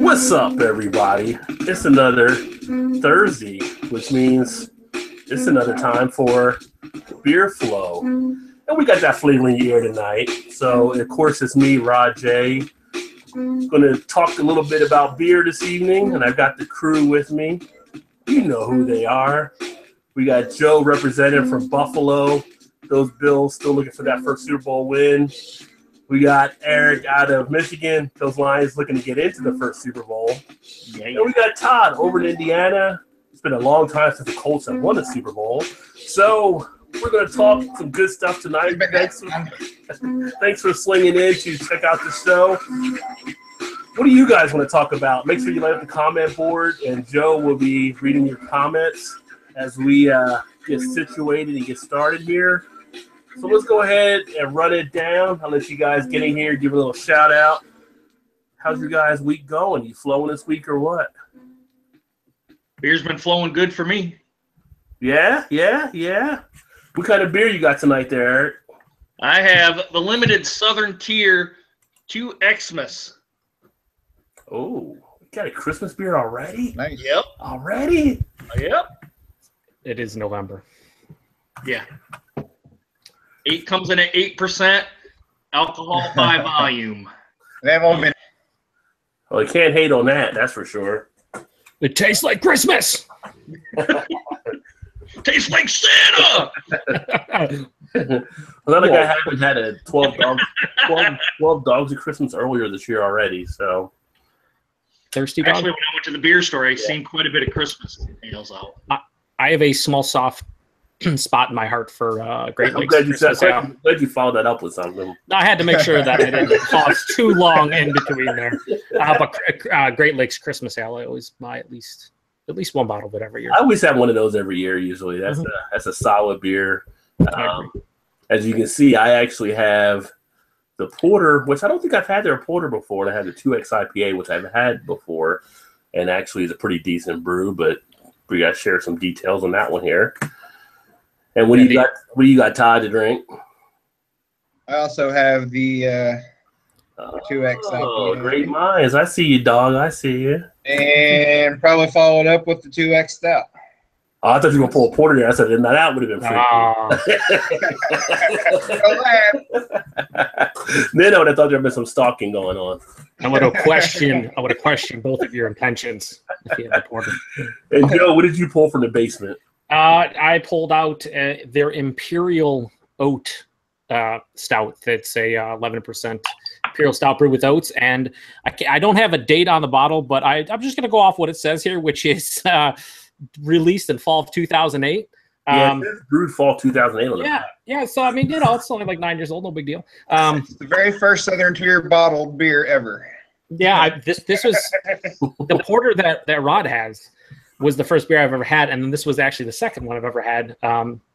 What's up, everybody? It's another Thursday, which means it's another time for Beer Flow. And we got that flavor in the air tonight. So, of course, it's me, Rod J. Going to talk a little bit about beer this evening, and I've got the crew with me. You know who they are. We got Joe representing from Buffalo. Those Bills still looking for that first Super Bowl win. We got Eric out of Michigan. Those Lions looking to get into the first Super Bowl. And we got Todd over in Indiana. It's been a long time since the Colts have won a Super Bowl. So we're going to talk some good stuff tonight. Thanks for slinging in to check out the show. What do you guys want to talk about? Make sure you light up the comment board, and Joe will be reading your comments as we get situated and get started here. So let's go ahead and run it down. I'll let you guys get in here, give a little shout out. How's your guys' week going? You flowing this week or what? Beer's been flowing good for me. Yeah. What kind of beer you got tonight there, Eric? I have the limited Southern Tier 2 Xmas. Oh, you got a Christmas beer already? Nice. Yep. Already? Yep. It is November. Yeah. Comes in at 8% alcohol by volume. They've all been. Well, you can't hate on that, that's for sure. It tastes like Christmas. Tastes like Santa. Another guy haven't had a 12 dogs of Christmas earlier this year already, so. Thirsty dog? Actually, when I went to the beer store, I seen quite a bit of Christmas ales out. I have a small, soft spot in my heart for Great Lakes. I'm glad you followed that up with something. I had to make sure that I didn't pause too long in between there. But Great Lakes Christmas Ale, I always buy at least one bottle of it every year. I always have one of those every year. Usually, that's a solid beer. As you can see, I actually have the porter, which I don't think I've had their porter before. I had the 2X IPA, which I've had before, and actually is a pretty decent brew. But we got to share some details on that one here. And what do you got, Todd, to drink? I also have the 2X. Oh, great minds. I see you, dog. I see you. And probably followed up with the 2X Stout. Oh, I thought you were going to pull a porter there. I said, now that would have been free. Then I would have thought there had been some stalking going on. I would have questioned both of your intentions if you had the porter. And Joe, what did you pull from the basement? I pulled out their Imperial Oat Stout. That's a 11% Imperial Stout brewed with oats. And I don't have a date on the bottle, but I'm just going to go off what it says here, which is released in fall of 2008. Yeah, it's brewed fall 2008 on that. Yeah. So, I mean, it's only like 9 years old. No big deal. It's the very first Southern Tier bottled beer ever. Yeah, this was the porter that Rod has. Was the first beer I've ever had, and then this was actually the second one I've ever had.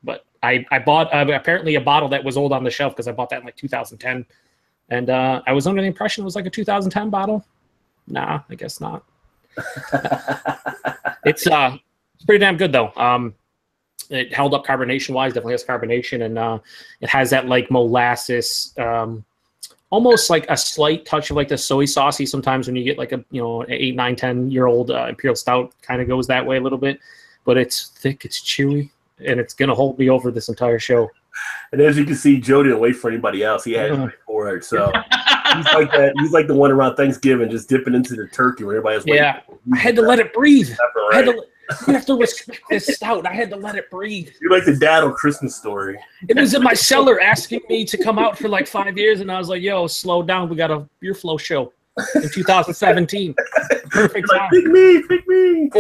But I bought apparently a bottle that was old on the shelf because I bought that in like 2010, and I was under the impression it was like a 2010 bottle. Nah, I guess not. It's pretty damn good though. It held up carbonation-wise, definitely has carbonation, and it has that like molasses. Almost like a slight touch of like the soy saucy sometimes when you get like an 8, 9, 10-year-old Imperial Stout kind of goes that way a little bit, but it's thick, it's chewy, and it's going to hold me over this entire show. And as you can see, Joe didn't wait for anybody else. He had to wait for it. So he's like that. He's like the one around Thanksgiving just dipping into the turkey where everybody else waiting. Yeah, I had to let it breathe. You have to respect this stout. I had to let it breathe. You're like the dad on Christmas Story. It was in my cellar asking me to come out for like 5 years, and I was like, yo, slow down. We got a Beer Flow show in 2017. Perfect time. Like, pick me.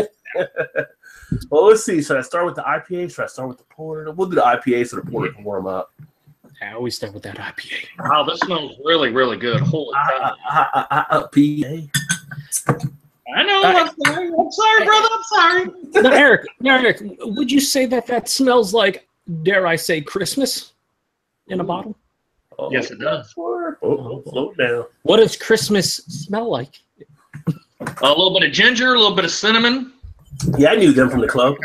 Well, let's see. Should I start with the IPA? Should I start with the porter? We'll do the IPA so the porter can warm up. I always start with that IPA. Wow, this smells really, really good. Holy cow. IPA. I know. I'm sorry, brother. I'm sorry. Now, Eric, would you say that smells like, dare I say, Christmas in a bottle? Oh, yes, it does. Slow down. What does Christmas smell like? A little bit of ginger, a little bit of cinnamon. Yeah, I knew them from the club.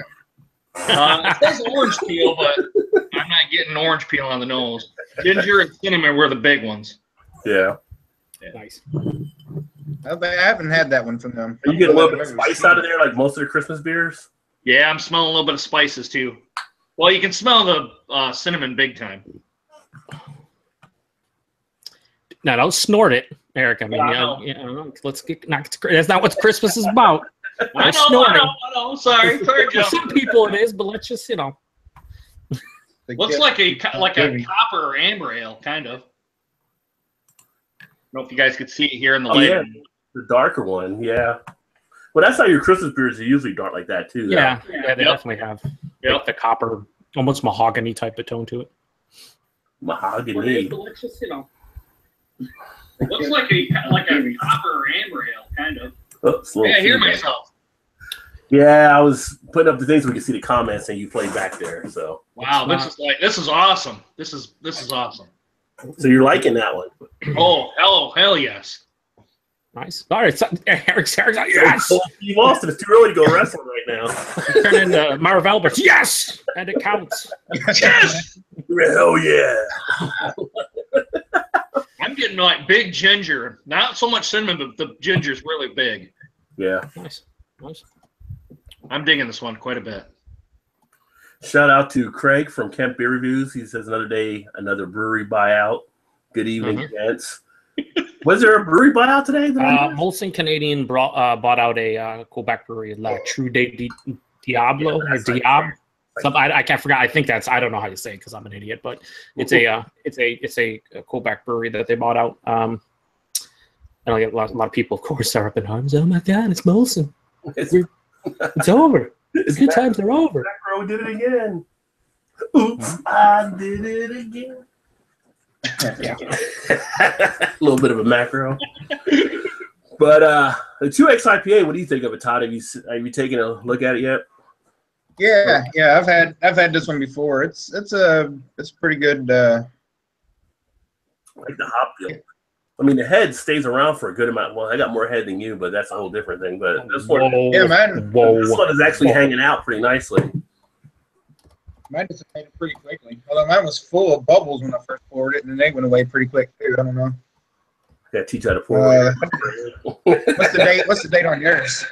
It says orange peel, but I'm not getting orange peel on the nose. Ginger and cinnamon were the big ones. Yeah. Nice. I haven't had that one from them. Are you getting a little bit of spice out of there, like most of the Christmas beers? Yeah, I'm smelling a little bit of spices too. Well, you can smell the cinnamon big time. Now, don't snort it, Eric. I mean, let's get that's not what Christmas is about. I know. Sorry, For some people it is, but let's just, looks like a copper or amber ale, kind of. I don't know if you guys could see it here in the light. Yeah, the darker one, yeah. Well, that's how your Christmas beers are usually dark like that too. Yeah, they definitely have like the copper, almost mahogany type of tone to it. Mahogany. Looks like a copper or amber ale, kind of. I hear myself. Yeah, I was putting up the things so we could see the comments and you played back there. So wow, this is awesome. This is awesome. So you're liking that one? Oh, hell yes. Nice. All right, so Eric's yes. You lost it. It's too early to go wrestling right now. Turn into Marv Alberts. Yes, and it counts. Yes. Hell yeah. I'm getting like big ginger. Not so much cinnamon, but the ginger's really big. Yeah. Nice. I'm digging this one quite a bit. Shout out to Craig from Kemp Beer Reviews. He says another day, another brewery buyout. Good evening, gents. Was there a brewery buyout today? Molson Canadian bought out a Quebec brewery, La True de Diablo or Diable. I can't forget. I think I don't know how you say it because I'm an idiot, but it's a Quebec brewery that they bought out. And I get a lot of people, of course, are up in arms. Oh my God, it's Molson. It's over. The good times are over. Macro did it again. Oops, I did it again. A little bit of a macro. But the 2X IPA, what do you think of it, Todd? Have you taken a look at it yet? Yeah, I've had this one before. It's pretty good. I like the hop feel. I mean, the head stays around for a good amount. Well, I got more head than you, but that's a whole different thing. But this one, this one is actually hanging out pretty nicely. Mine dissipated pretty quickly. Although mine was full of bubbles when I first poured it, and then they went away pretty quick too. I don't know. Got to teach how to pour. What's the date on yours?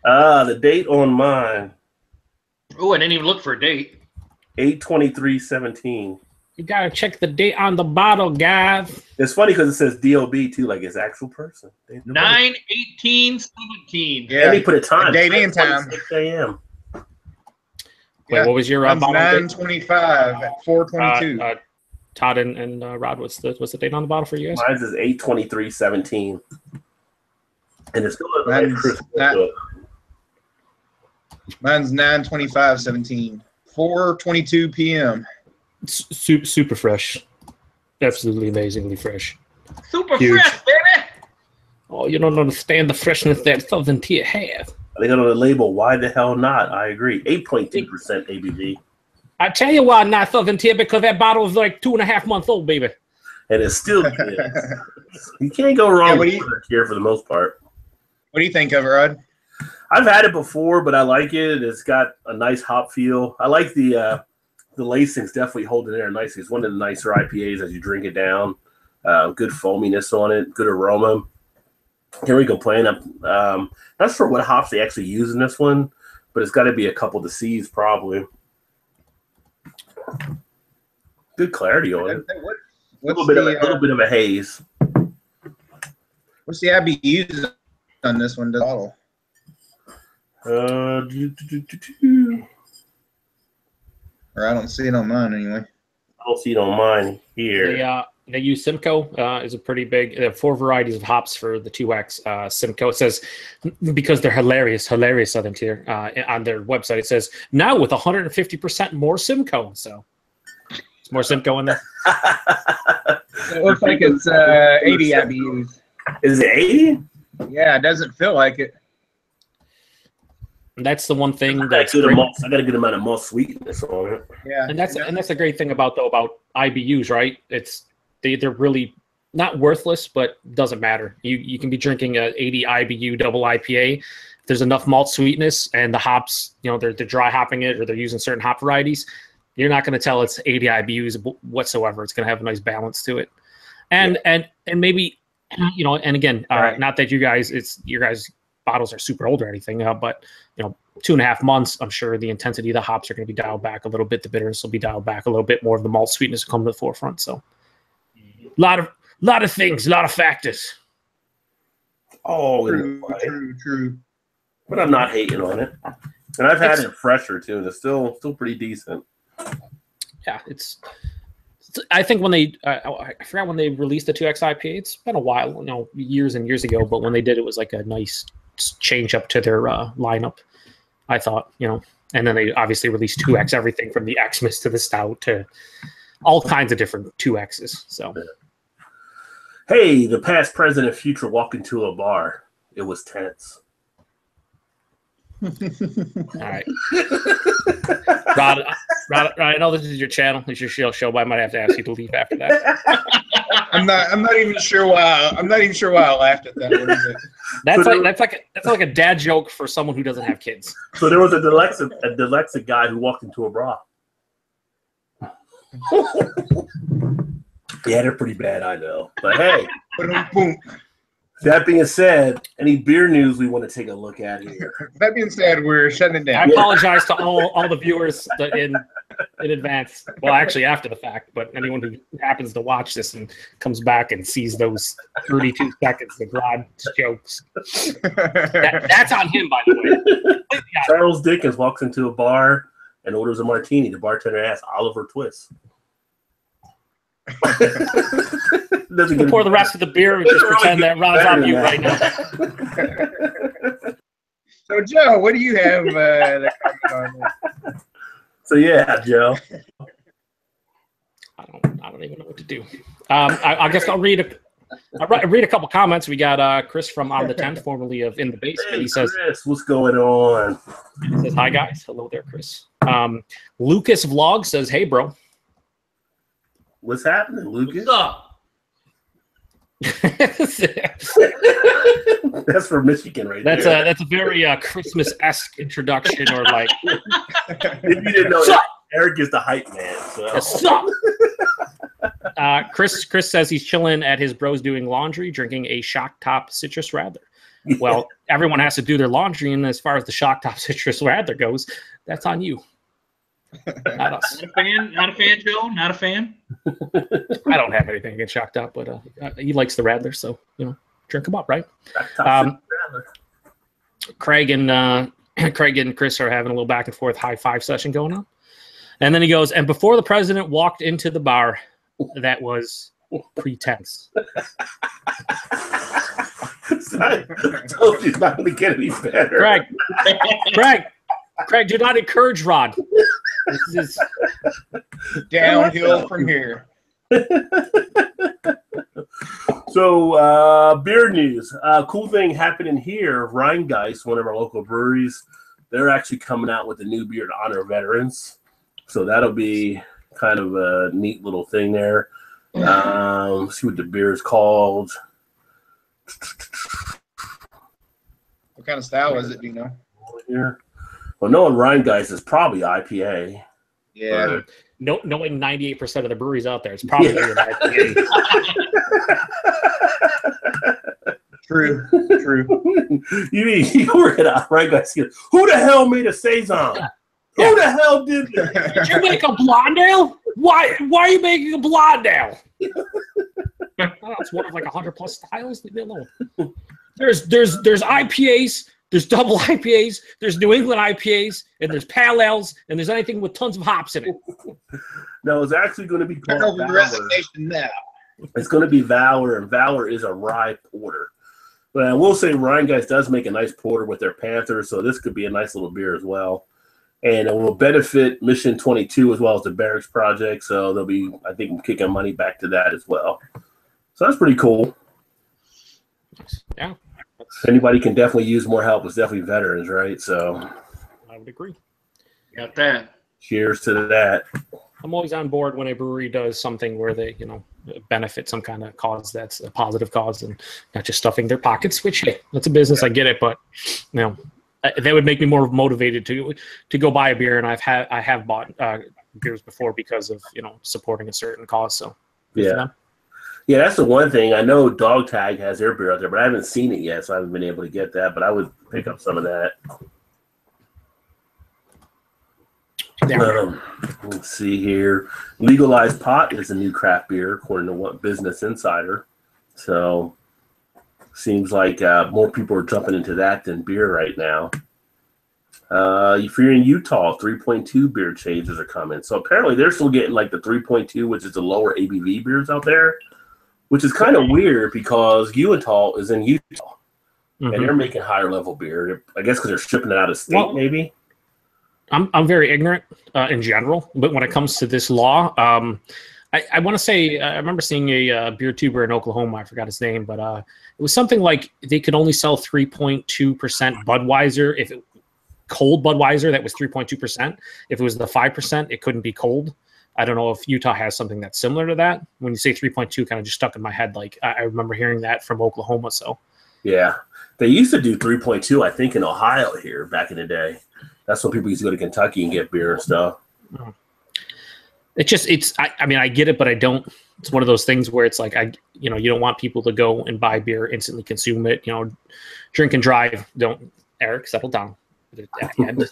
The date on mine. Oh, I didn't even look for a date. 8/23/17. You gotta check the date on the bottle, guys. It's funny because it says DOB too, like it's actual person. 9/18/17. Yeah, and they put a time. Date and time. 6 a.m. Wait, what was your bottle? 9:25 at 4:22. Todd and Rod, what's the date on the bottle for you guys? Mine is 8/23/17, and it's still Mine's 9/25/17. 4:22 p.m. Super fresh, absolutely amazingly fresh. Super fresh, baby. Oh, you don't understand the freshness that Southern Tier has. They got on the label. Why the hell not? I agree. 8.2% ABV. I tell you why not Southern Tier, because that bottle is like 2.5 months old, baby. And it's still good. You can't go wrong with Southern Tier for the most part. What do you think of it, Rod? I've had it before, but I like it. It's got a nice hop feel. I like the lacing's definitely holding in there nicely. It's one of the nicer IPAs as you drink it down. Good foaminess on it, good aroma. Can't really complain. Not sure what hops they actually use in this one, but it's got to be a couple of the C's probably. Good clarity on it. A little bit of a haze. What's the IBUs on this one? The bottle. Or I don't see it on mine anyway. I don't see it on mine here. They use Simcoe. Is a pretty big. They have 4 varieties of hops for the 2X Simcoe. It says because they're hilarious Southern Tier on their website. It says now with 150% more Simcoe. So it's more Simcoe in there. It looks like it's 80 IBUs. Is it 80? Yeah, it doesn't feel like it. That's the one thing I got a good amount of malt sweetness on it. Yeah, and that's the great thing about IBUs, right? They're really not worthless, but doesn't matter. You can be drinking a 80 IBU double IPA. If there's enough malt sweetness and the hops, they're dry hopping it or they're using certain hop varieties, you're not going to tell it's 80 IBUs whatsoever. It's going to have a nice balance to it, and maybe you know, and again, not that your guys' bottles are super old or anything, but you know, 2.5 months, I'm sure the intensity of the hops are going to be dialed back a little bit. The bitterness will be dialed back a little bit more. Of the malt sweetness will come to the forefront. So, a lot of things, a lot of factors. Oh, True. But I'm not hating on it, and I've had it fresher too, and it's still pretty decent. Yeah, I think when they, I forgot when they released the 2X IPA. It's been a while, you know, years and years ago. But when they did, it was like a nice change up to their lineup, I thought, you know. And then they obviously released 2X everything from the Xmas to the Stout to all kinds of different 2Xs. So, hey, the past, present, and future walk into a bar. It was tense. All right. Rod, I know this is your channel. It's your show, but I might have to ask you to leave after that. I'm not even sure why. I'm not even sure why I laughed at that. What is it? That's like a dad joke for someone who doesn't have kids. So there was a dyslexic guy who walked into a bra. He had it pretty bad, I know. But hey, that being said, any beer news we want to take a look at here? That being said, we're shutting it down. I apologize to all the viewers in advance. Well, actually, after the fact, but anyone who happens to watch this and comes back and sees those 32 seconds of Rod's jokes, that's on him, by the way. Charles Dickens walks into a bar and orders a martini. The bartender asks, Oliver Twist. Doesn't pour the rest of the beer and just pretend that Rod's on mute right now. So, Joe, what do you have that comment on? So, yeah, Joe. I don't even know what to do. I guess I'll read a couple comments. We got Chris from On the 10th, formerly of In the Basement. Hey, he says, Chris, what's going on? He says, hi, guys. Hello there, Chris. Lucas Vlog says, hey, bro. What's happening, Lucas? What's up? That's for Michigan right there. That's a very Christmas-esque introduction, or like. If you didn't know, Eric is the hype man. So. Chris says he's chilling at his bros doing laundry, drinking a Shock Top Citrus Radler. Well, everyone has to do their laundry, and as far as the Shock Top Citrus Radler goes, that's on you. Not us. Not a fan, Joe. Not a fan. I don't have anything against Shock Top, but he likes the Radler, so you know, drink him up, right? Craig and Chris are having a little back and forth high five session going on, and then he goes, and before the president walked into the bar, that was pretense. I told you it's not going to get any better. Craig, do not encourage Rod. This is downhill from here. So, beer news. Cool thing happening here. Rheingeist, one of our local breweries, they're actually coming out with a new beer to honor veterans. So that'll be kind of a neat little thing there. Let's see what the beer is called. What kind of style is it? Do you know? Here. Well, knowing Rheingeist is probably IPA. Yeah. Knowing 98% of the breweries out there, it's probably an IPA. True. You were at Rheingeist. Who the hell made a saison? Yeah. Who the hell did that? Did you make a blonde ale? Why are you making a blonde ale? It's one of like 100+ styles. Leave me alone. There's IPAs. There's double IPAs, there's New England IPAs, and there's pale ales, and there's anything with tons of hops in it. No, it's actually going to be called Turn over the resignation now. It's going to be Valor, and Valor is a rye porter. But I will say Rheingeist does make a nice porter with their Panther, so this could be a nice little beer as well. And it will benefit Mission 22 as well as the Barracks Project, so they'll be, I think, kicking money back to that as well. So that's pretty cool. Yeah. Anybody can definitely use more help. It's definitely veterans, right? So I would agree. Got that. Cheers to that. I'm always on board when a brewery does something where they, you know, benefit some kind of cause that's a positive cause and not just stuffing their pockets, which, hey, that's a business. I get it. But, you know, that would make me more motivated to go buy a beer. And I have bought beers before because of, you know, supporting a certain cause. So, yeah. Yeah, that's the one thing. I know Dog Tag has their beer out there, but I haven't seen it yet, so I haven't been able to get that. But I would pick up some of that. Let's see here. Legalized pot is a new craft beer, according to what Business Insider. So seems like more people are jumping into that than beer right now. If you're in Utah, 3.2 beer changes are coming. So apparently they're still getting like the 3.2, which is the lower ABV beers out there, which is kind of weird because Utah is in Utah, and they're making higher level beer. I guess because they're shipping it out of state, maybe. I'm very ignorant in general, but when it comes to this law, I want to say I remember seeing a beer tuber in Oklahoma. I forgot his name, but it was something like they could only sell 3.2% Budweiser if it cold Budweiser that was 3.2%. If it was the 5%, it couldn't be cold. I don't know if Utah has something that's similar to that. When you say 3.2, kind of just stuck in my head. Like I remember hearing that from Oklahoma. So yeah, they used to do 3.2, I think, in Ohio here back in the day. That's when people used to go to Kentucky and get beer and stuff. I mean, I get it, but I don't. It's one of those things where it's like, you don't want people to go and buy beer, instantly consume it, drink and drive. Don't, Eric, settle down. At the end,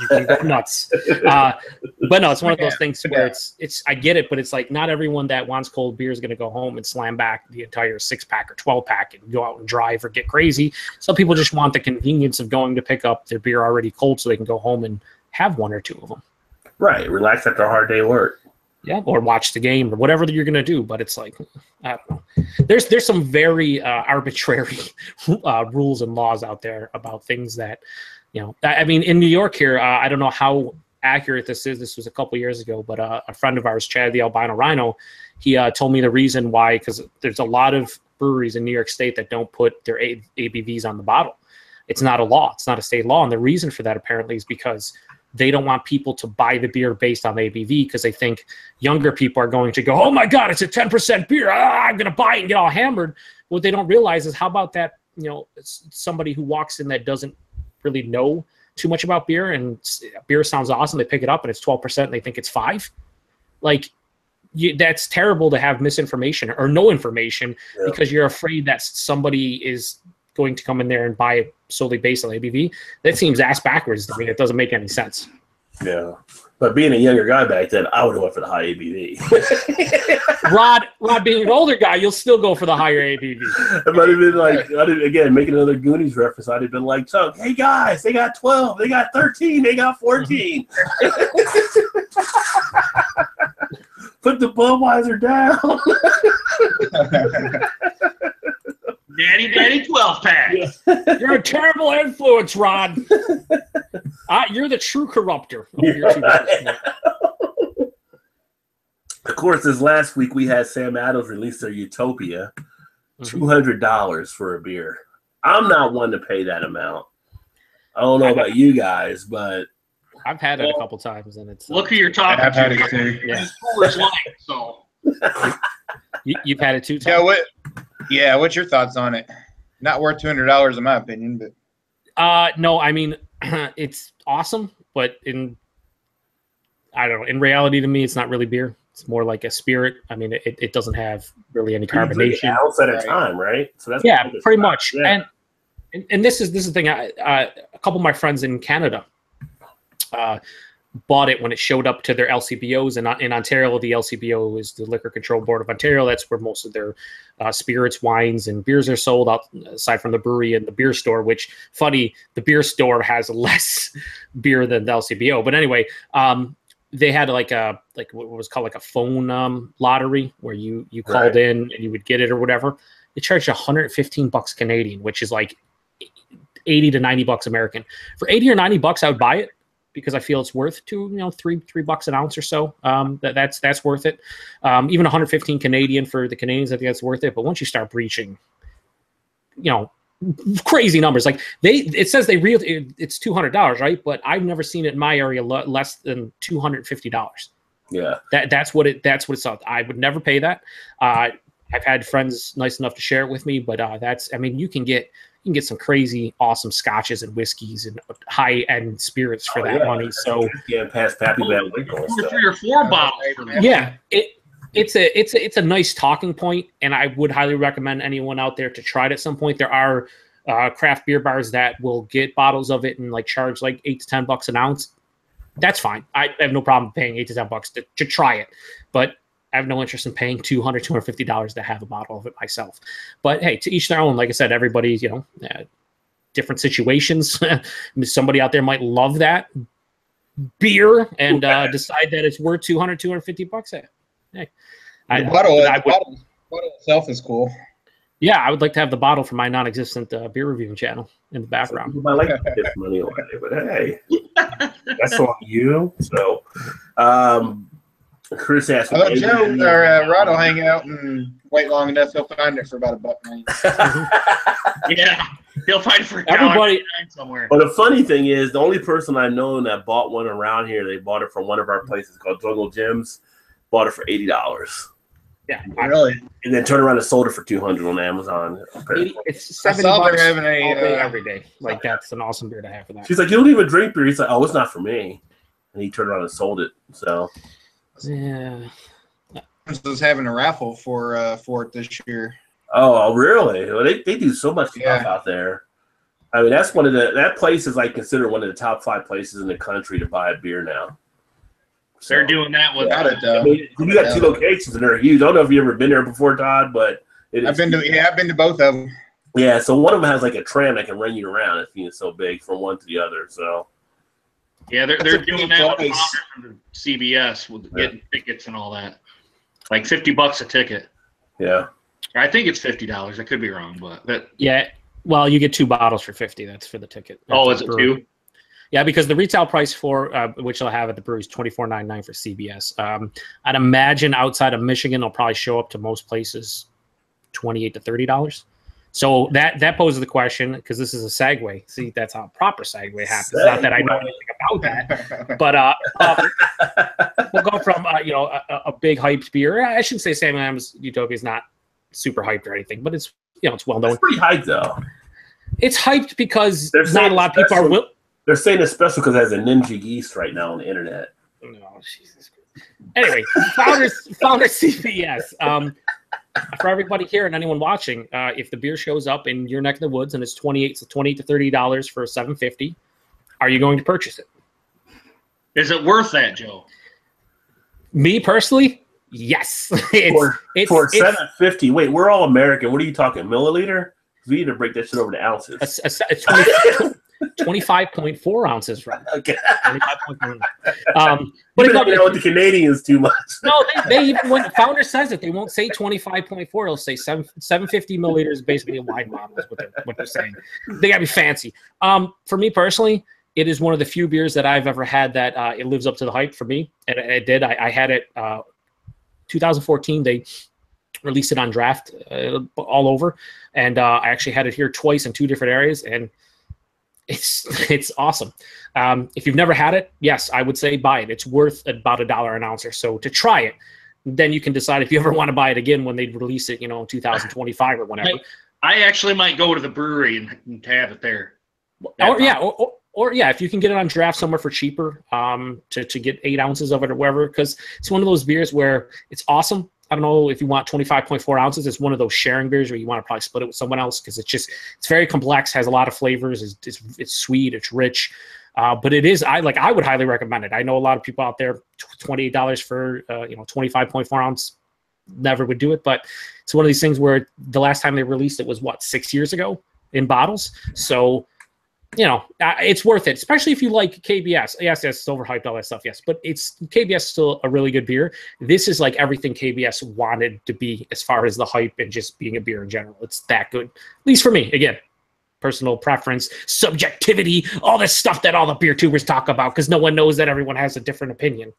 you can go nuts. But no, it's one of those things where it's. I get it, but it's like not everyone that wants cold beer is going to go home and slam back the entire 6-pack or 12-pack and go out and drive or get crazy. Some people just want the convenience of going to pick up their beer already cold so they can go home and have one or two of them. Right, relax after a hard day of work. Yeah, or watch the game or whatever that you're going to do. But it's like, I don't know. There's some very arbitrary rules and laws out there about things that. I mean, in New York here, I don't know how accurate this is. This was a couple years ago, but a friend of ours, Chad the Albino Rhino, he told me the reason why, because there's a lot of breweries in New York State that don't put their ABVs on the bottle. It's not a law. It's not a state law. And the reason for that apparently is because they don't want people to buy the beer based on the ABV because they think younger people are going to go, oh my God, it's a 10% beer. I'm going to buy it and get all hammered. What they don't realize is how about that, somebody who walks in that doesn't really know too much about beer and beer sounds awesome. They pick it up and it's 12% and they think it's 5%. Like that's terrible to have misinformation or no information because you're afraid that somebody is going to come in there and buy it solely based on ABV. That seems ass backwards to me. It doesn't make any sense. Yeah. But being a younger guy back then, I would have went for the high ABV. Rod, being an older guy, you'll still go for the higher ABV. It might have been like, again, making another Goonies reference, I'd have been like, Chuck, hey guys, they got 12, they got 13, they got 14. Put the Budweiser down. Daddy 12-pack. Yeah. You're a terrible influence, Rod. You're the true corrupter. Of course, this last week we had Sam Adams release their Utopia, $200 for a beer. I'm not one to pay that amount. I don't know about you guys, but I've had it a couple times, and it's look who you're talking I've had to. it too. Yeah. So You've had it 2 times. Yeah, what's your thoughts on it? Not worth $200 in my opinion, but no, I mean it's awesome, but I don't know. In reality, to me, it's not really beer. It's more like a spirit. I mean, it doesn't have really any carbonation. An ounce at a time, right? So that's pretty much. Yeah. And this is the thing. A couple of my friends in Canada bought it when it showed up to their LCBOs. And in Ontario, the LCBO is the Liquor Control Board of Ontario. That's where most of their spirits, wines, and beers are sold, aside from the brewery and the beer store, which, funny, the beer store has less beer than the LCBO. But anyway, they had like what was called like a phone lottery where you called in and you would get it or whatever. It charged $115 Canadian, which is like $80 to $90 American. For $80 or $90, I would buy it, because I feel it's worth $3 an ounce or so. That's worth it. Even 115 Canadian for the Canadians, I think that's worth it. But once you start breaching, crazy numbers, like it says it's $200, right? But I've never seen it in my area less than $250. Yeah, that's what it's up. I would never pay that. I've had friends nice enough to share it with me, but you can get some crazy, awesome scotches and whiskeys and high-end spirits for that money. So past Pappy Van Winkle. 3 or 4 bottles. Yeah, It's a nice talking point, and I would highly recommend anyone out there to try it at some point. There are craft beer bars that will get bottles of it and like charge like $8 to $10 an ounce. That's fine. I have no problem paying $8 to $10 to try it, but I have no interest in paying $250 to have a bottle of it myself. But hey, to each their own. Like I said, everybody's different situations. Somebody out there might love that beer and decide that it's worth $250. Hey, the bottle itself is cool. Yeah, I would like to have the bottle for my non-existent beer reviewing channel in the background. I like to get money away, but hey, that's on you. So, Chris asked, Joe or Rod will hang out and wait long enough. He'll find it for about $1.99. Yeah, he'll find it for everybody somewhere. But the funny thing is, the only person I know that bought one around here, they bought it from one of our places called Jungle Gyms. Bought it for $80. Yeah, really, and then turned around and sold it for $200 on Amazon. It's $70 having every day. Like that's an awesome beer to have for that. She's like, you don't even drink beer. He's like, oh, it's not for me. And he turned around and sold it. So yeah, was having a raffle for it this year. Oh, really? Well, they do so much stuff out there. I mean, that's that place is like considered one of the top 5 places in the country to buy a beer now. So, they're doing that with it. I mean, you got 2 locations and they're huge. I don't know if you've ever been there before, Todd, but I've been to both of them. Yeah, so one of them has like a tram that can run you around. It's so big from one to the other. So yeah, they're doing that with CBS with getting tickets and all that. Like $50 a ticket. Yeah, I think it's $50. I could be wrong, but well, you get 2 bottles for $50. That's for the ticket. Oh, is it 2? Yeah, because the retail price for which they'll have at the brewery is $24.99 for CBS. I'd imagine outside of Michigan, they'll probably show up to most places $28 to $30. So that poses the question, because this is a segue. See, that's how a proper segue happens. Not that I know anything about that, but we'll go from a big hyped beer. I shouldn't say Sam Adams Utopia is not super hyped or anything, but it's it's well known. It's pretty hyped though. It's hyped because not a lot of people are. They're saying it's special because it has a Ninja yeast right now on the internet. Oh, Jesus Christ. Anyway, founder CBS. For everybody here and anyone watching, if the beer shows up in your neck of the woods and it's $28 to $30 for $7.50, are you going to purchase it? Is it worth that, Joe? Me personally, yes. For $7.50. Wait, we're all American. What are you talking, milliliter? We need to break that shit over to ounces. 25.4 ounces, right? Okay. 25.4. But you know the Canadians too much. No, they even when the founder says it, they won't say 25.4. They'll say 750 milliliters, basically a wine bottle is what they're saying. They gotta be fancy. For me personally, it is one of the few beers that I've ever had that it lives up to the hype for me. And it did. I had it 2014. They released it on draft all over, and I actually had it here twice in 2 different areas, and it's awesome. If you've never had it, yes, I would say buy it. It's worth about $1 an ounce or so to try it. Then you can decide if you ever want to buy it again when they release it, in 2025 or whenever. I actually might go to the brewery and have it there. Or if you can get it on draft somewhere for cheaper, to get 8 ounces of it or whatever, because it's one of those beers where it's awesome. I don't know if you want 25.4 ounces. It's one of those sharing beers where you want to probably split it with someone else because it's very complex, has a lot of flavors. It's sweet, it's rich, but it is. I would highly recommend it. I know a lot of people out there, $28 for 25.4 ounce, never would do it. But it's one of these things where the last time they released it was 6 years ago in bottles. So it's worth it, especially if you like KBS. Yes, it's overhyped, all that stuff. Yes, but KBS is still a really good beer. This is like everything KBS wanted to be as far as the hype and just being a beer in general. It's that good, at least for me. Again, personal preference, subjectivity, all this stuff that all the beer tubers talk about, because no one knows that everyone has a different opinion.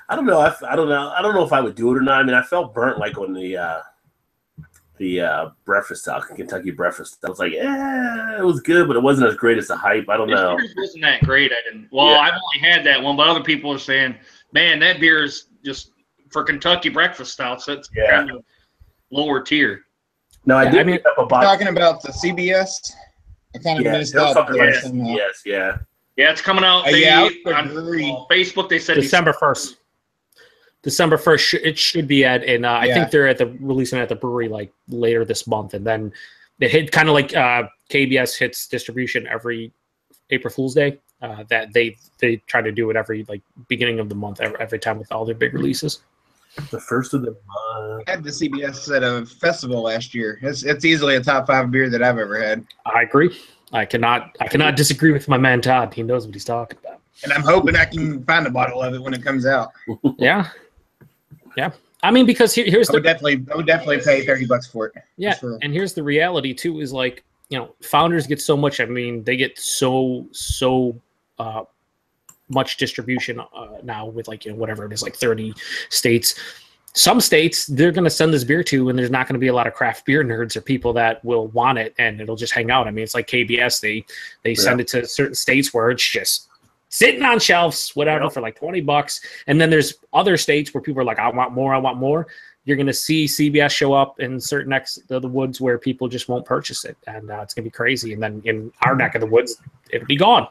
I don't know. I don't know if I would do it or not. I mean, I felt burnt like on the breakfast style, Kentucky breakfast. I was like, it was good, but it wasn't as great as the hype. I don't know. It wasn't that great. I've only had that one, but other people are saying, man, that beer is just for Kentucky breakfast style, so it's kind of lower tier. No, I did pick up a box. Talking about the CBS, I kind of missed out. CBS, yeah, it's coming out. On Facebook, they said December 1st. December 1st. It should be at, and I think they're releasing it at the brewery like later this month, and then they hit kind of like KBS hits distribution every April Fool's Day. That they try to do it every like beginning of the month every time with all their big releases. The first of the month. I had the CBS at a festival last year. It's easily a top 5 beer that I've ever had. I agree. I cannot disagree with my man Todd. He knows what he's talking about. And I'm hoping I can find a bottle of it when it comes out. Yeah. I mean, because here's I would definitely pay $30 for it. Yeah, and here's the reality too: is like, you know, founders get so much. I mean, they get so much distribution now with like, you know, whatever it is, like 30 states. Some states they're going to send this beer to, and there's not going to be a lot of craft beer nerds or people that will want it, and it'll just hang out. I mean, it's like KBS. They send it to certain states where it's just sitting on shelves, whatever, for like $20. And then there's other states where people are like, I want more. You're going to see CBS show up in certain necks of the woods where people just won't purchase it. And it's going to be crazy. And then in our neck of the woods, it'll be gone,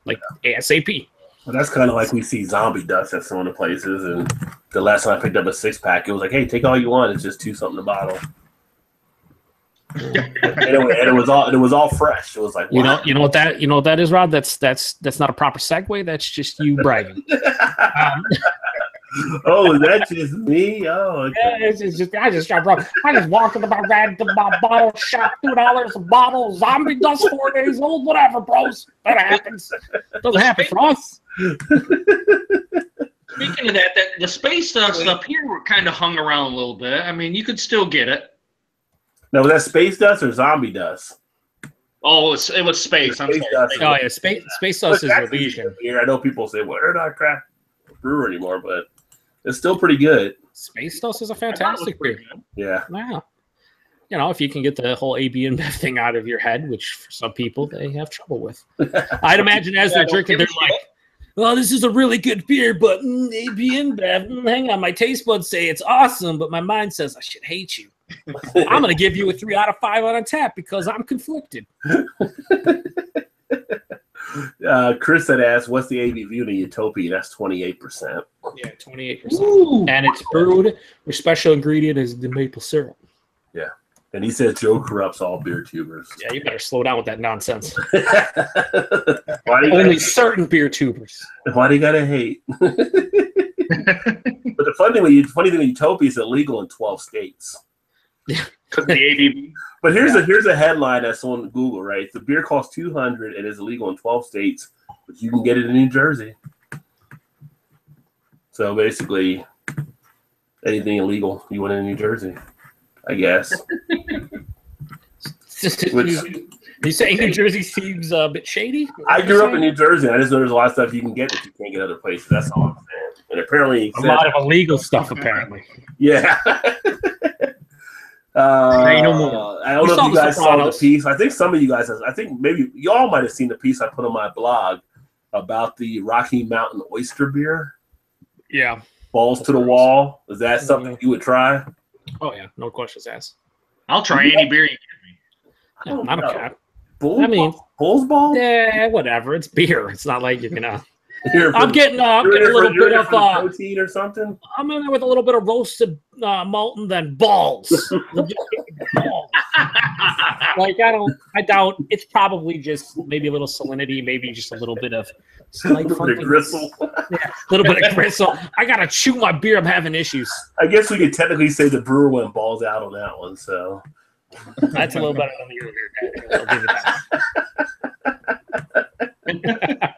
like ASAP. Well, that's kind of like we see zombie dust at some of the places. And the last time I picked up a 6-pack, it was like, hey, take all you want. It's just $2 a bottle. and it was all fresh. It was like, wow. you know what that is, Rod? That's not a proper segue. That's just you bragging. Oh, is that just me? Oh, okay. Yeah, I just walked into my bottle shop, $2 a bottle, zombie dust 4 days old, whatever, bros. That happens. Doesn't happen for us. Speaking of that, the space dust up here were kind of hung around a little bit. I mean, you could still get it. Now, was that space dust or zombie dust? Oh, it was space. I'm sorry. Oh yeah, space dust is illusion. Here, I know people say, "Well, they're not craft brewer anymore," but it's still pretty good. Space dust is a fantastic beer. Yeah. Wow. You know, if you can get the whole AB InBev thing out of your head, which for some people they have trouble with, I'd imagine as they're drinking, they're like, "Well, this is a really good beer, but AB InBev. Hang on, my taste buds say it's awesome, but my mind says I should hate you." I'm going to give you a 3 out of 5 on tap because I'm conflicted. Chris had asked, what's the ABV in a Utopia? That's 28%. Yeah, 28%. And it's brewed. Your special ingredient is the maple syrup. Yeah. And he said Joe corrupts all beer tubers. Yeah, you better slow down with that nonsense. Only certain beer tubers. Why do you got to hate? But the funny thing with Utopia is illegal in 12 states. Because the ABV. But here's a headline that's on Google, right? The beer costs $200 and is illegal in 12 states, but you can get it in New Jersey. So basically, anything illegal you want in New Jersey, I guess. You saying New Jersey seems a bit shady? I grew up in New Jersey, and I just know there's a lot of stuff you can get that you can't get other places. That's all I'm saying. And apparently, a lot of illegal stuff, apparently. Yeah. I don't know if you guys saw the piece. I think some of you guys, I think maybe y'all might have seen the piece I put on my blog about the Rocky Mountain oyster beer. Yeah. Balls to the wall. Is that something you would try? Oh, yeah. No questions asked. I'll try any beer you give me. Yeah, I'm a cat. Bull's ball? Yeah, whatever. It's beer. It's not like you're going to. I'm getting a little bit of protein or something. I'm in there with a little bit of roasted malt and then balls. Balls. Like I doubt it's probably just maybe a little salinity, maybe just a little bit of slight gristle. Yeah, a little bit of gristle. I gotta chew my beer. I'm having issues. I guess we could technically say the brewer went balls out on that one. So that's a little better than the earlier. I'll give it that.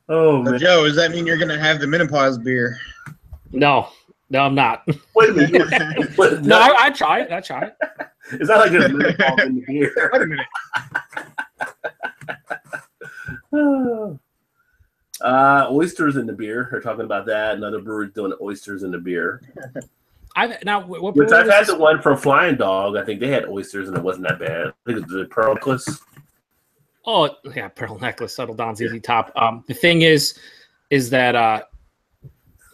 Oh man, Joe, does that mean you're gonna have the menopause beer? No, I'm not. Wait a minute. No, I try it. Is that like there's menopause in the beer? Wait a minute. Oysters in the beer. They're talking about that. Another brewery's doing oysters in the beer. Which I've had the one from Flying Dog. I think they had oysters and it wasn't that bad. I think it was the Pearl Necklace. Oh yeah, Pearl Necklace, Settle Down, ZZ Top. The thing is that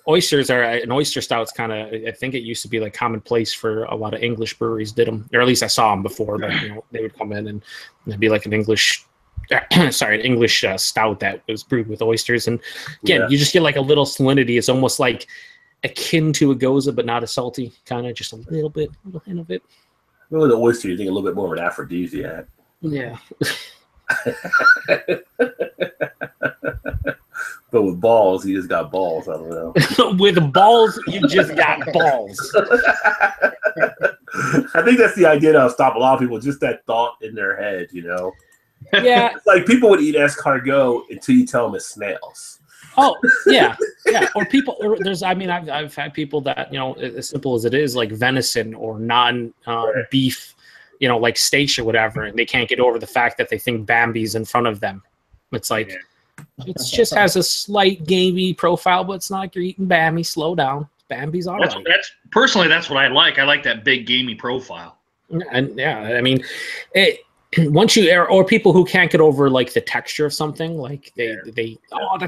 oysters are an oyster stout's kind of. I think it used to be like commonplace for a lot of English breweries did them, or at least I saw them before. But they would come in and it'd be like an English sorry, an English stout that was brewed with oysters. And again, you just get like a little salinity. It's almost like akin to a goza, but not as salty. Kind of just a little hint of it. Well, the oyster, you think a little bit more of an aphrodisiac. Yeah. But with balls, you just got balls. I don't know. With balls, you just got balls. I think that's the idea that'll stop a lot of people. Just that thought in their head, you know. Yeah. It's like people would eat escargot until you tell them it's snails. Oh yeah. Or people. I've had people that, you know, as simple as it is, like venison or non-beef, you know, like steaks or whatever, and they can't get over the fact that they think Bambi's in front of them. It's like. Yeah. It just has a slight gamey profile, but it's not like you're eating Bambi. Slow down. Bambi's all right. That's what I like. I like that big gamey profile. And yeah, I mean, once you or people who can't get over like the texture of something, like they the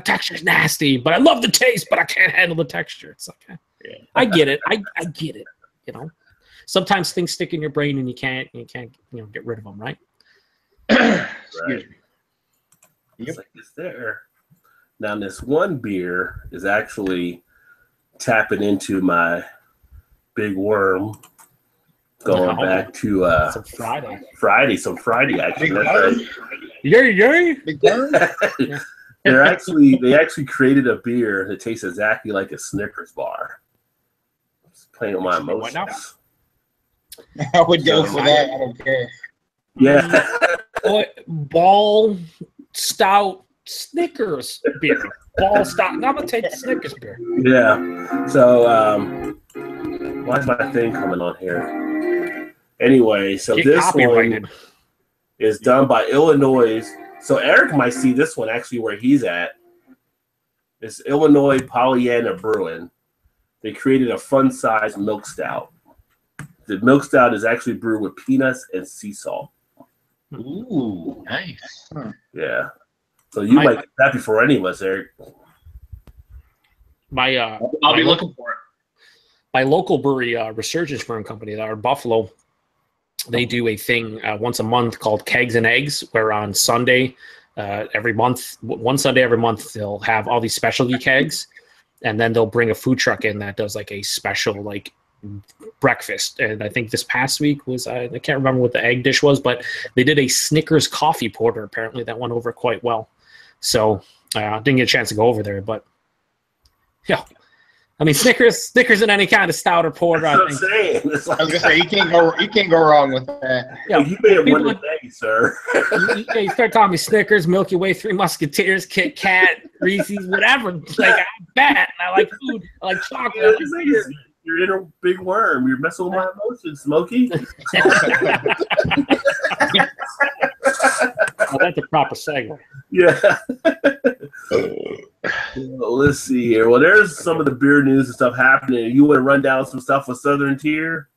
texture's nasty, but I love the taste, but I can't handle the texture. It's like I get it. I get it. You know, sometimes things stick in your brain and you can't get rid of them, right? Right. It's like it's there. Now this one beer is actually tapping into my big worm, going back to some Friday actually. Yay! Big worm. They actually created a beer that tastes exactly like a Snickers bar. It's playing with my emotions. I would go for that. I don't care. Yeah. Ball stout Snickers beer. Ball stout. Now I'm gonna take the Snickers beer. Yeah. So why is my thing coming on here? Anyway, so this one is done by Illinois. So Eric might see this one actually where he's at. It's Illinois Pollyanna Brewing. They created a fun-sized milk stout. The milk stout is actually brewed with peanuts and sea salt. Ooh, nice. Yeah. So you might be happy for any of us, Eric. I'll be looking for it. My local brewery, Resurgence Brewing Company, out of Buffalo, they do a thing once a month called Kegs and Eggs, where on Sunday, one Sunday every month, they'll have all these specialty kegs, and then they'll bring a food truck in that does like a special like breakfast. And I think this past week was I can't remember what the egg dish was, but they did a Snickers coffee porter. Apparently that went over quite well. So didn't get a chance to go over there, but yeah. I mean, Snickers in any kind of stout or porter. That's what I'm saying. I was gonna say you can't go wrong with that. Yeah, you may have won the day, sir. you start calling me Snickers, Milky Way, Three Musketeers, Kit Kat, Reese's, whatever. Like I bet. I like food. I like chocolate. You're in a big worm. You're messing with my emotions, Smokey. Well, that's a proper segue. Yeah. Well, let's see here. Well, there's some of the beer news and stuff happening. You want to run down some stuff with Southern Tier?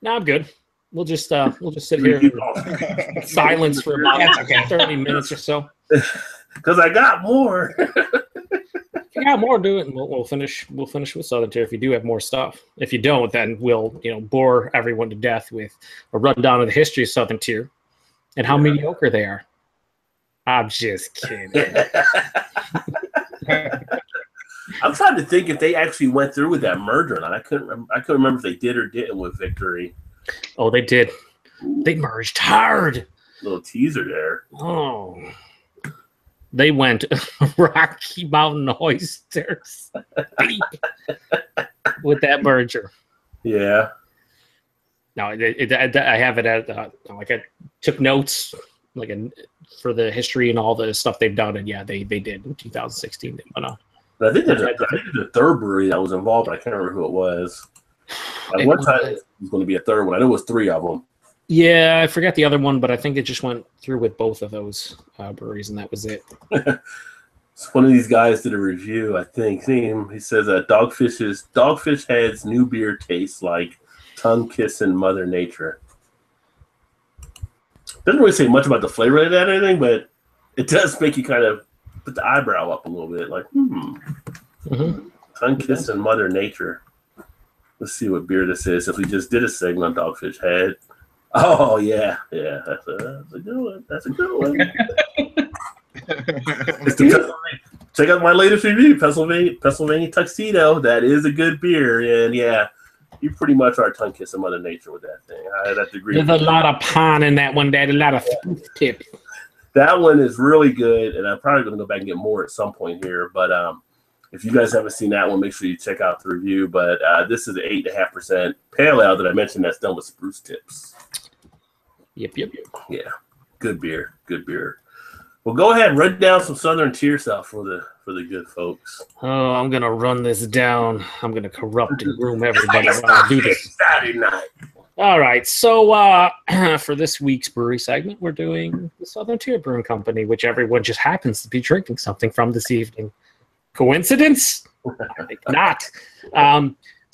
No, I'm good. We'll just sit here in silence for about 30 minutes or so. Because I got more. If you got more, do it, and we'll finish. We'll finish with Southern Tier if you do have more stuff. If you don't, then we'll bore everyone to death with a rundown of the history of Southern Tier and how mediocre they are. I'm just kidding. I'm trying to think if they actually went through with that merger or not. I couldn't remember if they did or didn't with Victory. Oh, they did. They merged hard. Little teaser there. Oh. They went Rocky Mountain Oysters deep with that merger. Yeah. No, I have it at I took notes for the history and all the stuff they've done, and yeah, they did in 2016. They went on. But I think there's a third brewery that was involved, but I can't remember who it was. At one time, it was going to be a third one. I know it was 3 of them. Yeah, I forget the other one, but I think it just went through with both of those breweries, and that was it. So one of these guys did a review, I think. He says Dogfish Head's new beer tastes like tongue-kissing Mother Nature. Doesn't really say much about the flavor of that or anything, but it does make you kind of put the eyebrow up a little bit, like, tongue-kissing Mother Nature. Let's see what beer this is. If we just did a segment on Dogfish Head. Oh yeah, that's a good one. That's a good one. Check out my latest review, Pennsylvania Tuxedo. That is a good beer, and yeah, you pretty much are tongue kissing Mother Nature with that thing. I'd have to agree. There's a lot of pun in that one, Dad. A lot of tips. That one is really good, and I'm probably going to go back and get more at some point here. But if you guys haven't seen that one, make sure you check out the review. But this is an 8.5% pale ale that I mentioned that's done with spruce tips. Yep. Yeah, good beer. Well, go ahead and run down some Southern Tier stuff for the good folks. Oh, I'm gonna run this down. I'm gonna corrupt and groom everybody while I do this. Saturday night. All right, so for this week's brewery segment, we're doing the Southern Tier Brewing Company, which everyone just happens to be drinking something from this evening. Coincidence? I think not.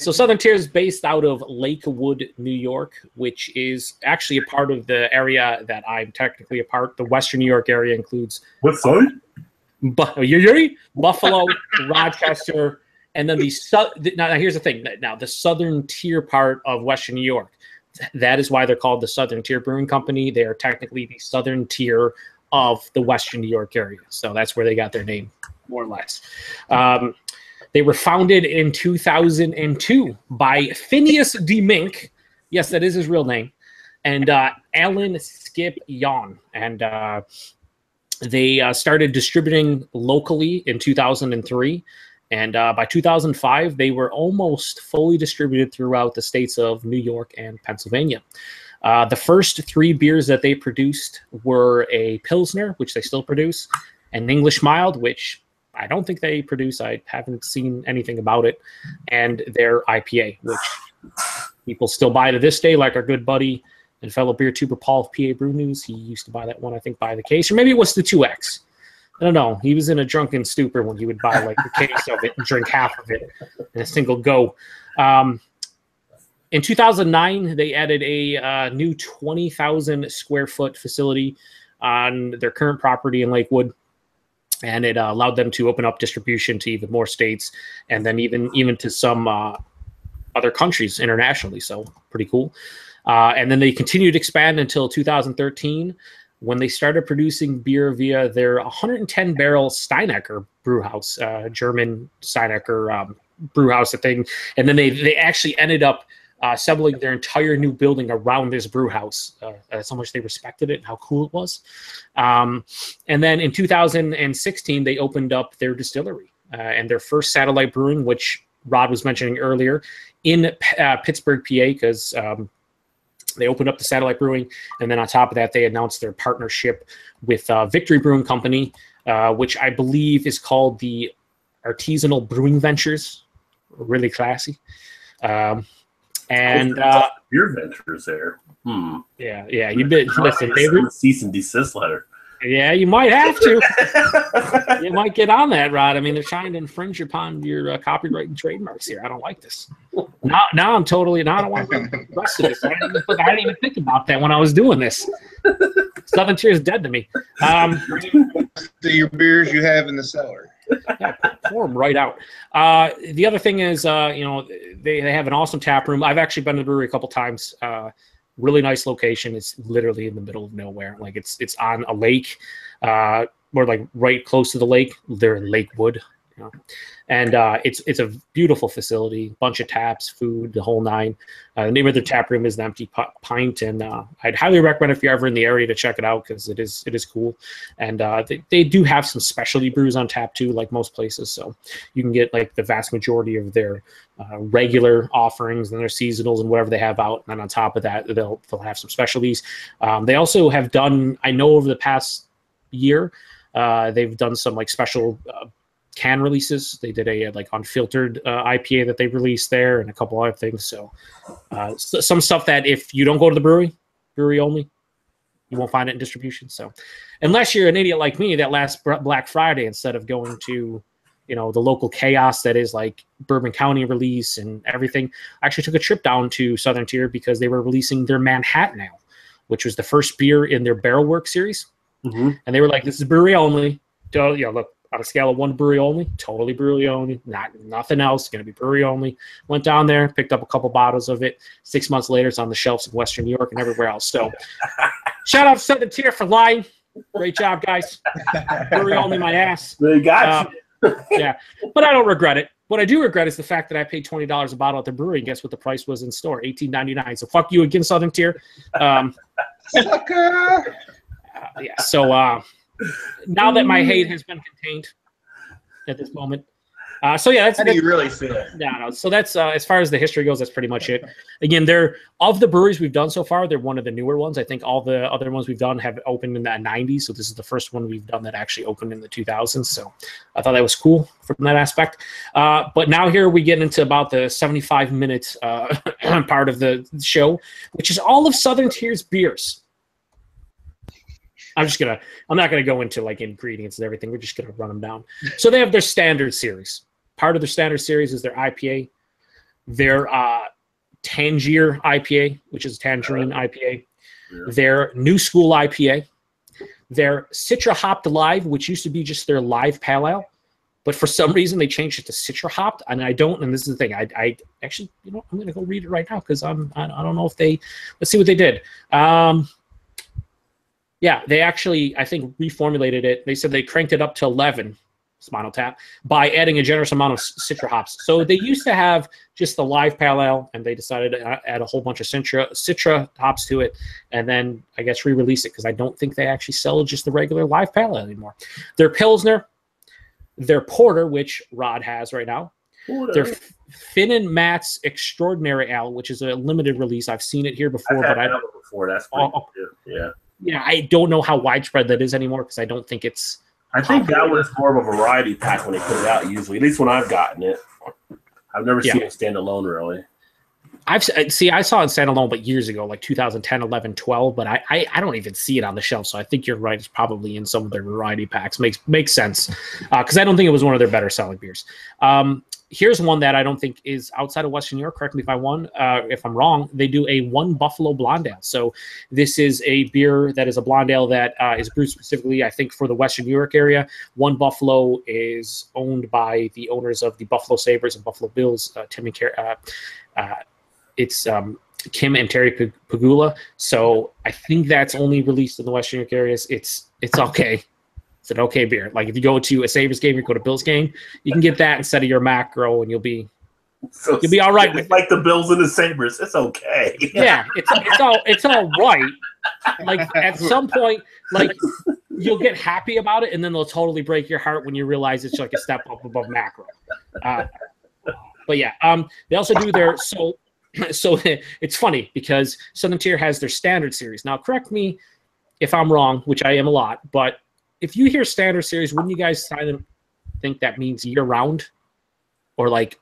So Southern Tier is based out of Lakewood, New York, which is actually a part of the area that I'm technically a part. The Western New York area includes what side? Buffalo, Rochester, and then now here's the thing. Now the Southern Tier part of Western New York. That is why they're called the Southern Tier Brewing Company. They are technically the Southern Tier of the Western New York area. So that's where they got their name, more or less. They were founded in 2002 by Phineas D. Mink. Yes, that is his real name. And Alan Skip Yawn. And they started distributing locally in 2003. And by 2005, they were almost fully distributed throughout the states of New York and Pennsylvania. The first 3 beers that they produced were a Pilsner, which they still produce, an English Mild, which I don't think they produce. I haven't seen anything about it. And their IPA, which people still buy to this day, like our good buddy and fellow beer tuber Paul of PA Brew News. He used to buy that one, I think, by the case. Or maybe it was the 2X. I don't know. He was in a drunken stupor when he would buy like the case of it and drink half of it in a single go. In 2009, they added a new 20,000 square foot facility on their current property in Lakewood. And it allowed them to open up distribution to even more states, and then even to some other countries internationally. So pretty cool. And then they continued to expand until 2013, when they started producing beer via their 110-barrel Steinecker brewhouse, German Steinecker brewhouse thing. And then they actually ended up assembling their entire new building around this brew house. That's how much they respected it and how cool it was. And then in 2016, they opened up their distillery and their first satellite brewing, which Rod was mentioning earlier, in Pittsburgh, PA, because they opened up the satellite brewing. And then on top of that, they announced their partnership with Victory Brewing Company, which I believe is called the Artisanal Brewing Ventures. Really classy. And BeerVentures there. Yeah. You bit. Listen, David. Cease and desist letter. Yeah, you might have to. You might get on that, Rod. I mean, they're trying to infringe upon your copyright and trademarks here. I don't like this. Now I'm totally. Now I don't want to do the rest of this. I didn't even think about that when I was doing this. Southern Tier is dead to me. Your beers you have in the cellar. Yeah, pour them right out. The other thing is, they have an awesome tap room. I've actually been to the brewery a couple times. Really nice location. It's literally in the middle of nowhere. Like it's on a lake, or like right close to the lake. They're in Lakewood, and it's a beautiful facility. Bunch of taps, food, the whole nine. The name of their tap room is the Empty Pint, and I'd highly recommend if you're ever in the area to check it out, because it is cool. And they do have some specialty brews on tap too, like most places. So you can get like the vast majority of their regular offerings and their seasonals and whatever they have out. And then on top of that, they'll have some specialties. They also have done, I know over the past year, they've done some like special can releases. They did a like unfiltered IPA that they released there, and a couple other things. So some stuff that if you don't go to the brewery only, you won't find it in distribution. So unless you're an idiot like me that last Black Friday, instead of going to the local chaos that is like Bourbon County release and everything, I actually took a trip down to Southern Tier because they were releasing their Manhattan Ale, which was the first beer in their Barrel Work series. Mm-hmm. And they were like, this is brewery only. So, look, On a scale of 1 to brewery only, totally brewery only, nothing else, going to be brewery only. Went down there, picked up a couple bottles of it. 6 months later, it's on the shelves in Western New York and everywhere else. So shout out to Southern Tier for lying. Great job, guys. Brewery only, my ass. They got you. Yeah, but I don't regret it. What I do regret is the fact that I paid $20 a bottle at the brewery, and guess what the price was in store? $18.99. So fuck you again, Southern Tier. Sucker. Yeah, so now that my hate has been contained at this moment. So yeah, that's How do you really feel? no. So that's as far as the history goes, that's pretty much it. Again, they're of the breweries we've done so far, they're one of the newer ones. I think all the other ones we've done have opened in the 90s. So this is the first one we've done that actually opened in the 2000s. So I thought that was cool from that aspect. But now here we get into about the 75-minute part of the show, which is all of Southern Tier's beers. I'm not gonna go into like ingredients and everything. We're just gonna run them down. So they have their standard series. Part of their standard series is their IPA, their Tangier IPA, which is Tangerine IPA, their New School IPA, their Citra Hopped Live, which used to be just their live pale ale, but for some reason they changed it to Citra Hopped, and I don't. And this is the thing. I actually, I'm gonna go read it right now because I don't know if they. Let's see what they did. Yeah, they actually, I think, reformulated it. They said they cranked it up to 11, Spinal Tap, by adding a generous amount of Citra hops. So they used to have just the live pale ale, and they decided to add a whole bunch of Citra hops to it, and then, I guess, re-release it, because I don't think they actually sell just the regular live pale ale anymore. Their Pilsner, their Porter, which Rod has right now, their Finn and Matt's Extraordinary Ale, which is a limited release. I've seen it here before, but I don't. Before that's pretty good. Yeah. Yeah, I don't know how widespread that is anymore because I don't think it's. I think that was more of a variety pack when they put it out. Usually, at least when I've gotten it, I've never seen it stand alone really. I saw it standalone, but years ago, like 2010, 11, 12. But I don't even see it on the shelf. So I think you're right. It's probably in some of their variety packs. Makes sense because I don't think it was one of their better selling beers. Here's one that I don't think is outside of Western New York. Correct me if I'm wrong. They do a One Buffalo Blonde Ale. So this is a beer that is a blonde ale that is brewed specifically, I think, for the Western New York area. One Buffalo is owned by the owners of the Buffalo Sabres and Buffalo Bills, Tim and it's Kim and Terry Pagula. So I think that's only released in the Western New York areas. It's okay. It's an okay beer. Like if you go to a Sabres game, you go to a Bills game, you can get that instead of your macro, and you'll be all right with it. Like the Bills and the Sabres. It's okay. Yeah, it's all right. Like at some point, like you'll get happy about it, and then they'll totally break your heart when you realize it's like a step up above macro. But yeah, they also do their so it's funny because Southern Tier has their standard series. Now, correct me if I'm wrong, which I am a lot, but if you hear standard series, wouldn't you guys think that means year round, or like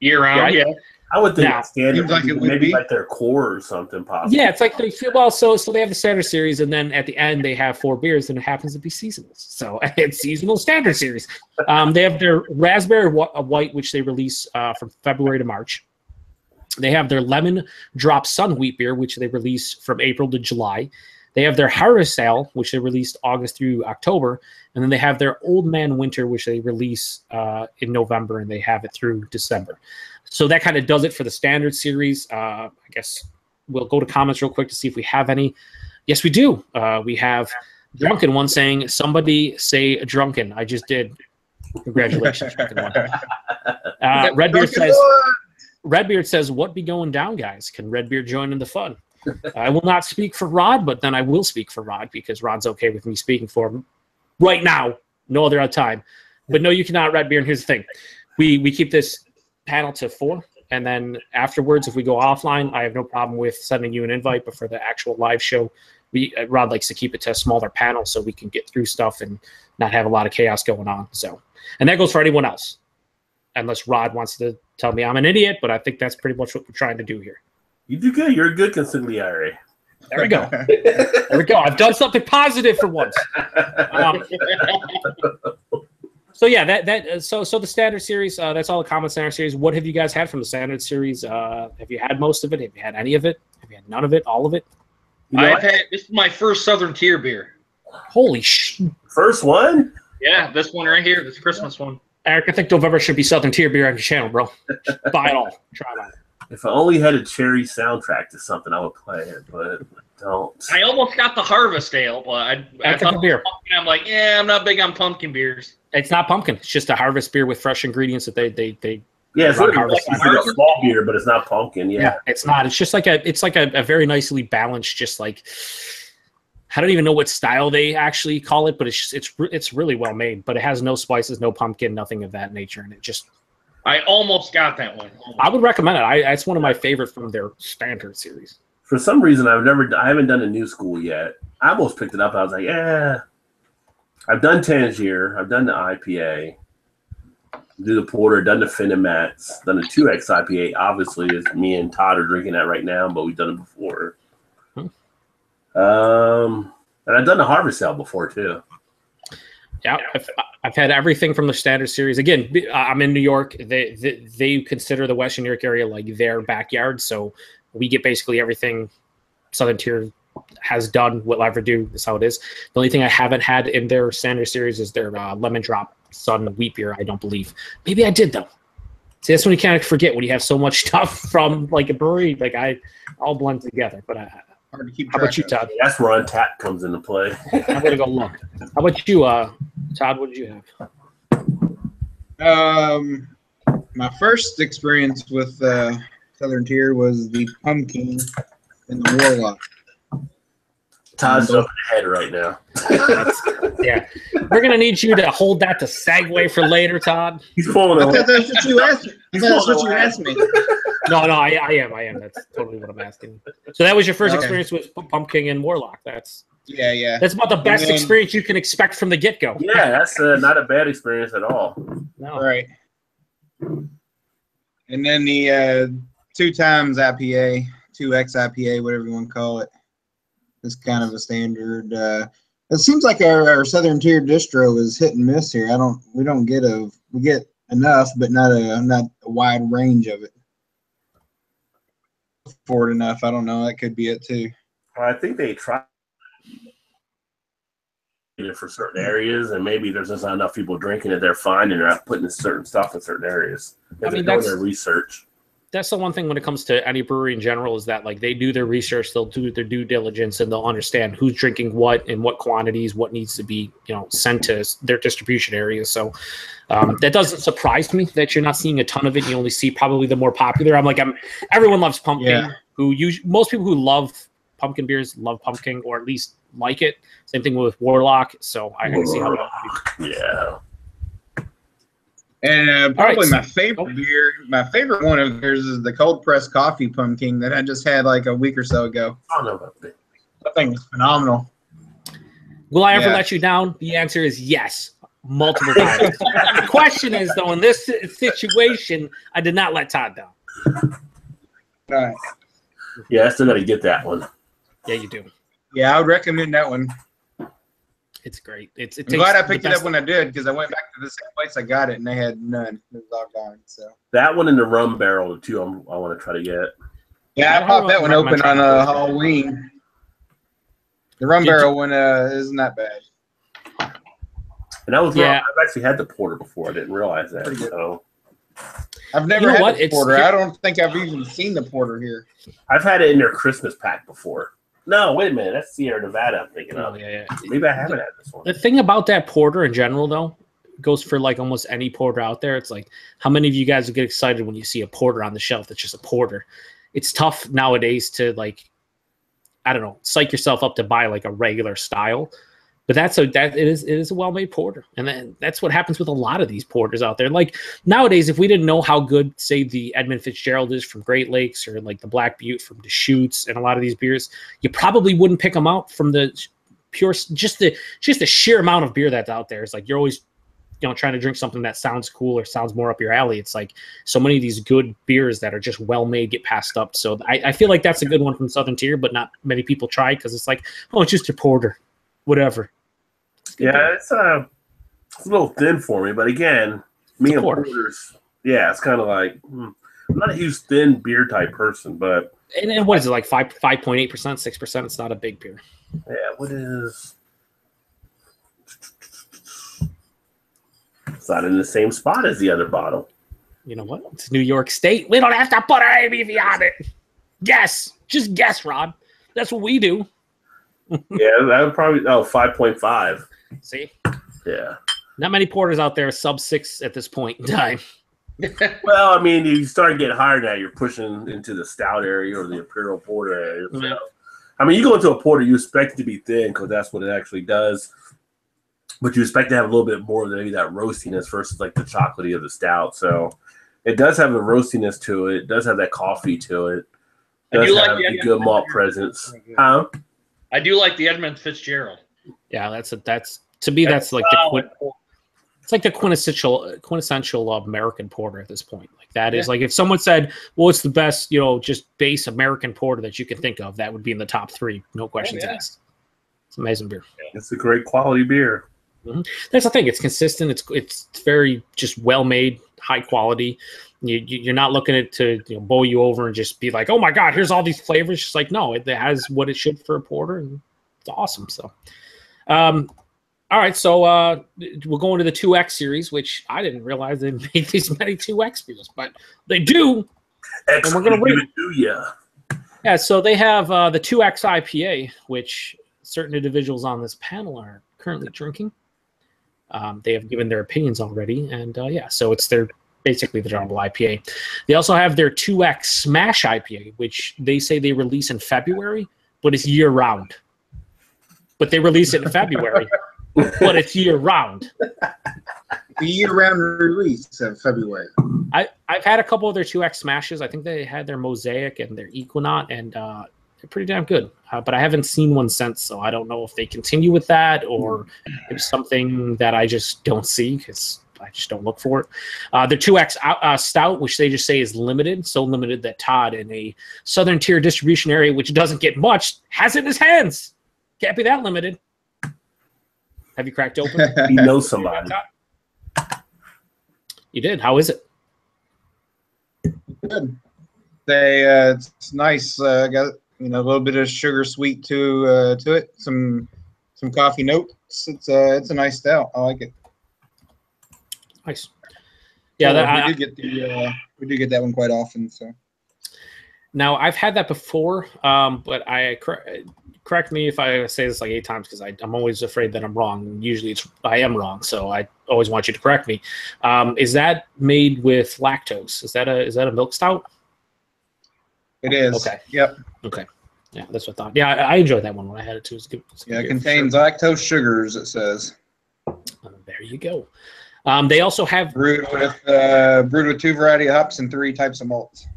year round? Yeah, I would think standard, like it maybe like their core or something possible. Yeah, it's like they feel well. So they have the standard series, and then at the end they have 4 beers, and it happens to be seasonals. So it's seasonal standard series. They have their raspberry white, which they release from February to March. They have their lemon drop sun wheat beer, which they release from April to July. They have their Harvest Ale, which they released August through October. And then they have their Old Man Winter, which they release in November, and they have it through December. So that kind of does it for the standard series. I guess we'll go to comments real quick to see if we have any. Yes, we do. We have Drunken One saying, somebody say Drunken. I just did. Congratulations, Drunken One. Redbeard says, what be going down, guys? Can Redbeard join in the fun? I will not speak for Rod, but then I will speak for Rod because Rod's okay with me speaking for him right now. No other time. But no, you cannot, Redbeard. Here's the thing. We keep this panel to 4, and then afterwards, if we go offline, I have no problem with sending you an invite, but for the actual live show, Rod likes to keep it to a smaller panel so we can get through stuff and not have a lot of chaos going on. So, and that goes for anyone else, unless Rod wants to tell me I'm an idiot, but I think that's pretty much what we're trying to do here. You do good. You're a good consigliere. There we go. There we go. I've done something positive for once. So yeah, so the standard series. That's all the common standard series. What have you guys had from the standard series? Have you had most of it? Have you had any of it? Have you had none of it? All of it? I've had. This is my first Southern Tier beer. Holy shit! First one? Yeah, this one right here, this Christmas one. Eric, I think November should be Southern Tier beer on your channel, bro. Buy it all. Try it out. If I only had a cherry soundtrack to something, I would play it, but I don't. I almost got the Harvest Ale, but I thought it was pumpkin. I'm like, yeah, I'm not big on pumpkin beers. It's not pumpkin. It's just a harvest beer with fresh ingredients that they yeah, it's really like a small beer, but it's not pumpkin. Yeah, it's not. It's just like a very nicely balanced, just like I don't even know what style they actually call it, but it's really well made. But it has no spices, no pumpkin, nothing of that nature, and it just. I almost got that one. I would recommend it. It's one of my favorites from their standard series. For some reason, I haven't done a new school yet. I almost picked it up. I was like, yeah. I've done Tangier. I've done the IPA. Do the porter. Done the Finn and Mats. Done the 2X IPA. Obviously, is me and Todd are drinking that right now, but we've done it before. And I've done the Harvest Ale before too. Yeah, I've had everything from the standard series. Again, I'm in New York. They consider the Western New York area like their backyard, so we get basically everything Southern Tier has done. What ever do is how it is. The only thing I haven't had in their standard series is their lemon drop Sun wheat beer. I don't believe. Maybe I did though. See, that's when you kind of forget when you have so much stuff from like a brewery. Like all blend together. But hard to keep how about you, Todd? That's where Untapped comes into play. I'm gonna go look. How about you, Todd? What did you have? My first experience with Southern Tier was the pumpkin and the warlock. Todd's over the head right now. Yeah, we're gonna need you to hold that to segue for later, Todd. He's pulling. I thought that's what you asked me. That's what you asked me. No, I am. That's totally what I'm asking. So that was your first experience with pumpkin and warlock. That's That's about the best experience you can expect from the get-go. Yeah, that's not a bad experience at all. No. Right. And then the 2 times IPA, 2X IPA, whatever you want to call it. It's kind of a standard. It seems like our Southern Tier distro is hit and miss here. We get enough, but not a wide range of it. For it enough. I don't know. That could be it too. I think they try it for certain areas, and maybe there's just not enough people drinking it. They're fine, and they're not putting certain stuff in certain areas. I mean, that's their research. That's the one thing when it comes to any brewery in general is that like they do their research, they'll do their due diligence, and they'll understand who's drinking what in what quantities, what needs to be sent to their distribution areas. So that doesn't surprise me that you're not seeing a ton of it. You only see probably the more popular. Everyone loves pumpkin. Yeah. Most people who love pumpkin beers love pumpkin or at least like it. Same thing with Warlock. So I can see how. Yeah. And probably my favorite beer, my favorite one of theirs is the cold pressed coffee pumpkin that I just had like a week or so ago. I don't know about that. That thing is phenomenal. Will I ever let you down? The answer is yes, multiple times. The question is, though, in this situation, I did not let Todd down. All right. Yeah, I still got to get that one. Yeah, you do. Yeah, I would recommend that one. It's great. I'm glad I picked it up when I did because I went back to the same place I got it and they had none. It was all gone. So that one and the rum barrel too. I want to try to get. Yeah, I popped that one open on Halloween. The rum barrel one isn't that bad. And that was I've actually had the porter before. I didn't realize that. So I've never had the porter. I don't think I've even seen the porter here. I've had it in their Christmas pack before. No, wait a minute. That's Sierra Nevada I'm thinking of. Yeah. Maybe I haven't had this one. The thing about that porter in general, though, goes for like almost any porter out there. It's like, how many of you guys would get excited when you see a porter on the shelf that's just a porter? It's tough nowadays to psych yourself up to buy like a regular style. But it is a well-made porter. And then that's what happens with a lot of these porters out there. Like nowadays, if we didn't know how good, say, the Edmund Fitzgerald is from Great Lakes or like the Black Butte from Deschutes and a lot of these beers, you probably wouldn't pick them out from the pure, just the sheer amount of beer that's out there. It's like you're always, trying to drink something that sounds cool or sounds more up your alley. It's like so many of these good beers that are just well-made get passed up. So I feel like that's a good one from Southern Tier, but not many people try because it's like, oh, it's just your porter, whatever. Yeah, it's a little thin for me, but again, me and porters, it's kind of like I'm not a huge thin beer type person, but and what is it like 5.8%, 6%? It's not a big beer. Yeah, what is It's not in the same spot as the other bottle. You know what? It's New York State. We don't have to put our ABV on it. Guess. Just guess, Rod. That's what we do. Yeah, that would probably 5.5. See? Yeah. Not many porters out there sub 6 at this point in time. Well, I mean, you start getting higher now. You're pushing into the stout area or the imperial porter area. So. Mm-hmm. I mean, you go into a porter, you expect it to be thin because that's what it actually does. But you expect to have a little bit more than maybe that roastiness versus like the chocolatey of the stout. So it does have the roastiness to it. It does have that coffee to it. It does have the good malt presence. I do like the Edmund Fitzgerald. Yeah, that's to me that's like it's like the quintessential American porter at this point. Like that is like if someone said, "Well, it's the best, just base American porter that you can think of," that would be in the top 3, no questions asked. It's amazing beer. It's a great quality beer. Mm-hmm. That's the thing. It's consistent. It's very just well made, high quality. You're not looking at it to bowl you over and just be like, "Oh my God, here's all these flavors." Just like no, it has what it should for a porter, and it's awesome. So, all right, so we'll go into the 2X series, which I didn't realize they made these many 2X beers, but they do. And we're going to read it to you. Yeah, so they have the 2X IPA, which certain individuals on this panel are currently drinking. They have given their opinions already, and so it's basically the double IPA. They also have their 2X Smash IPA, which they say they release in February, but it's year-round. But they release it in February. But it's year-round. The year-round release of February. I've had a couple of their 2X Smashes. I think they had their Mosaic and their Equinaut, and they're pretty damn good. But I haven't seen one since, so I don't know if they continue with that or it's something that I just don't see because I just don't look for it. The 2X Stout, which they just say is limited, so limited that Todd in a Southern Tier distribution area, which doesn't get much, has it in his hands. Can't be that limited. Have you cracked open? He knows somebody. You did. How is it? Good. It's nice. Got a little bit of sugar sweet to it. Some coffee notes. It's a nice stout. I like it. Nice. Yeah, we do get that one quite often. So now I've had that before, but correct me if I say this like 8 times because I'm always afraid that I'm wrong. Usually I am wrong, so I always want you to correct me. Is that made with lactose? Is that a milk stout? It is. Okay. Yep. Okay. Yeah, that's what I thought. Yeah, I enjoyed that one when I had it too. It's good. It contains lactose sugars. It says. There you go. They also have brewed with 2 variety of hops and 3 types of malts.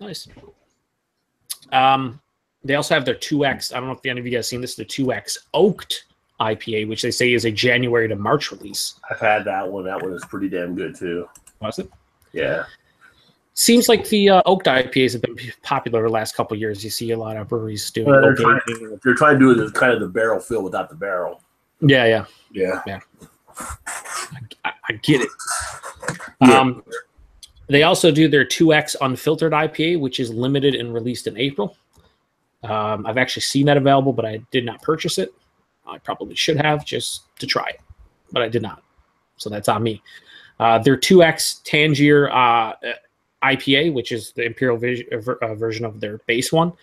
Nice. They also have their 2X. I don't know if any of you guys seen this. The 2X Oaked IPA, which they say is a January to March release. I've had that one. That one is pretty damn good too. Was it? Yeah. Seems like the Oaked IPAs have been popular the last couple of years. You see a lot of breweries doing. Well, they're trying to do it as kind of the barrel fill without the barrel. Yeah. I get it. Yeah. They also do their 2X Unfiltered IPA, which is limited and released in April. I've actually seen that available, but I did not purchase it. I probably should have just to try it, but I did not. So that's on me. Their 2X Tangier IPA, which is the Imperial version of their base one.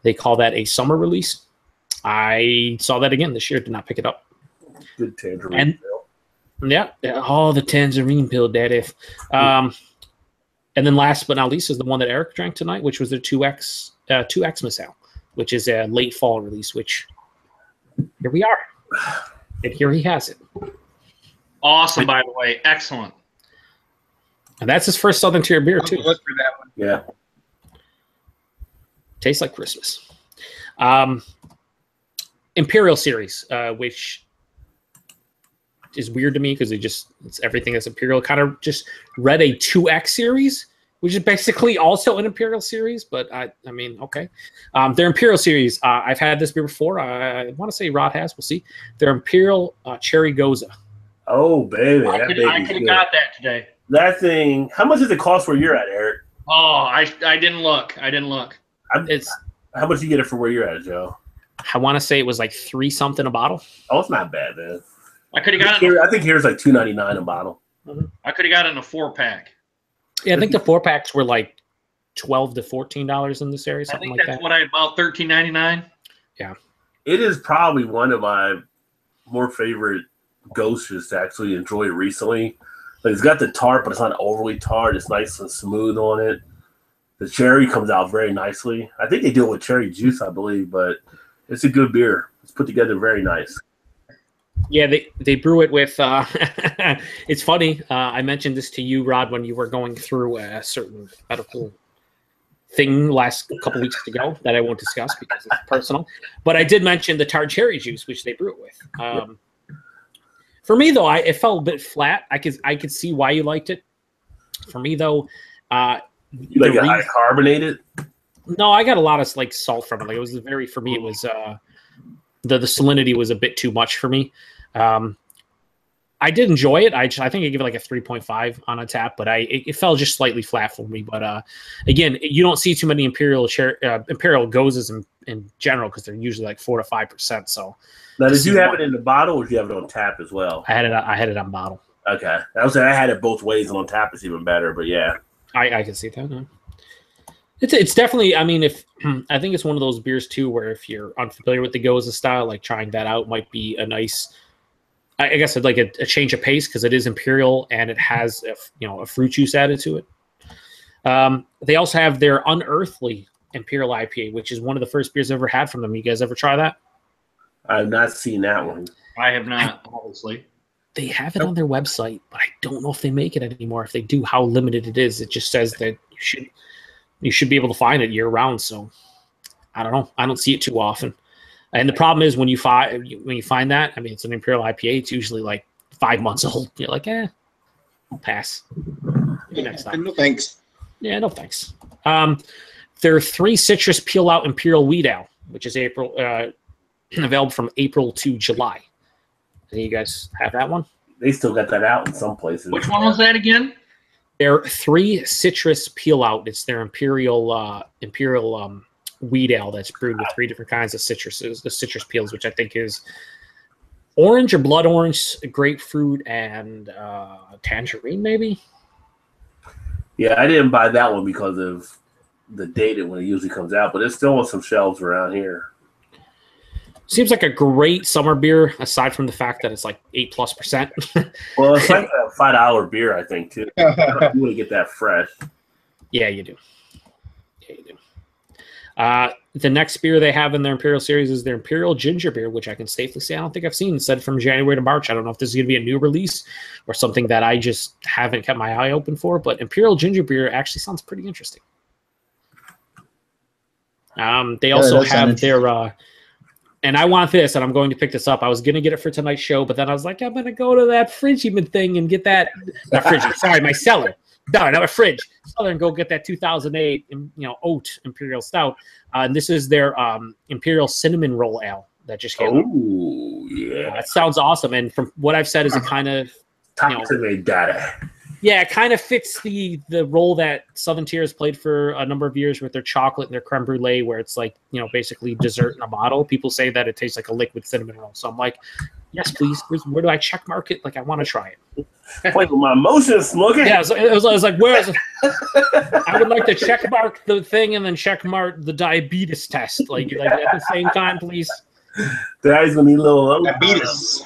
They call that a summer release. I saw that again this year. Did not pick it up. Good tangerine pill. Yeah. Oh, the tangerine pill, daddy. And then last but not least is the one that Eric drank tonight, which was their 2X Missile, which is a late fall release, which here we are. And here he has it. Awesome, by the way. Excellent. And that's his first Southern Tier beer, too. Look for that one. Yeah. Tastes like Christmas. Imperial Series, which is weird to me because it's everything that's Imperial. Kind of just read a 2X series, which is basically also an Imperial series, but I mean, okay. Their Imperial series, I've had this beer before. I want to say Rod has. We'll see. Their Imperial Cherry Goza. Oh, baby. I could have got that today. That thing, how much does it cost where you're at, Eric? Oh, I didn't look. How much do you get it for where you're at, Joe? I want to say it was like $3 something a bottle. Oh, it's not bad, man. I could have got it. I think here's like $2.99 a bottle. I could have got it in a 4-pack. Yeah, I think the 4-packs were like $12 to $14 in this area, I something think like that's that. what I about $13.99. Yeah, It is probably one of my more favorite ghosts to actually enjoy recently. Like, it's got the tart, but it's not overly tart. It's nice and smooth on it. The cherry comes out very nicely. I think they do it with cherry juice, I believe, but it's a good beer. It's put together very nice. yeah, they brew it with. It's funny. I mentioned this to you, Rod, when you were going through a certain medical thing last couple weeks ago that I won't discuss because it's personal. But I did mention the tart cherry juice, which they brew it with. For me, though, it felt a bit flat. I could see why you liked it. For me, though, you like it high carbonated? No, I got a lot of like salt from it. Like, it was very, for me, it was the salinity was a bit too much for me. I did enjoy it. I think I give it like a 3.5 on a tap, but it fell just slightly flat for me. But again, you don't see too many imperial gozes in general because they're usually like 4 to 5%. So now, did you have it in the bottle or did you have it on tap as well? I had it on bottle. Okay, I had it both ways, and on tap is even better. But yeah, I can see that. No. It's definitely. I mean, I think it's one of those beers too, where if you're unfamiliar with the Goza style, like trying that out might be a nice. I guess I'd like a change of pace because it is imperial and it has a fruit juice added to it. They also have their Unearthly Imperial IPA, which is one of the first beers I've ever had from them. You guys ever try that? I've not seen that one. I have not, obviously. They have it on their website, but I don't know if they make it anymore. If they do, how limited it is. It just says that you should be able to find it year round. So I don't know. I don't see it too often. And the problem is when you find that, I mean, it's an Imperial IPA. It's usually like 5 months old. You're like, I'll pass. Maybe next time. No thanks. Yeah, no thanks. There are 3 citrus peel out Imperial Wheat Ale, which is available from April to July. You guys have that one? They still got that out in some places. Which one was that again? They're 3 citrus peel out. It's their Imperial wheat ale that's brewed with 3 different kinds of citruses, the citrus peels, which I think is orange or blood orange, grapefruit, and tangerine, maybe. Yeah, I didn't buy that one because of the date when it usually comes out, but it's still on some shelves around here. Seems like a great summer beer, aside from the fact that it's like 8+%. Well, it's like a $5 beer, I think, too. You want to get that fresh. Yeah, you do. The next beer they have in their Imperial series is their Imperial Ginger Beer, which I can safely say I don't think I've seen. It said from January to March. I don't know if this is going to be a new release or something that I just haven't kept my eye open for, but Imperial Ginger Beer actually sounds pretty interesting. They also have their... and I want this, and I'm going to pick this up. I was going to get it for tonight's show, but then I was like, I'm going to go to that Fridgman thing and get that. Not Fridgman, sorry, my cellar. No, not a fridge. Cellar and go get that 2008, oat Imperial Stout. And this is their Imperial Cinnamon Roll Ale that just came out. Oh, yeah. That sounds awesome. And from what I've said, is it kind of Talk to me, Daddy. Yeah, it kind of fits the role that Southern Tier has played for a number of years with their chocolate and their creme brulee, where it's like, basically dessert in a bottle. People say that it tastes like a liquid cinnamon roll. So I'm like, yes, please. Where do I check mark it? Like, I want to try it. Play with my emotions, Smokey. Yeah, it was like, where is it? I would like to check mark the thing and then check mark the diabetes test. Like at the same time, please. Daddy's going to need a little Diabetes.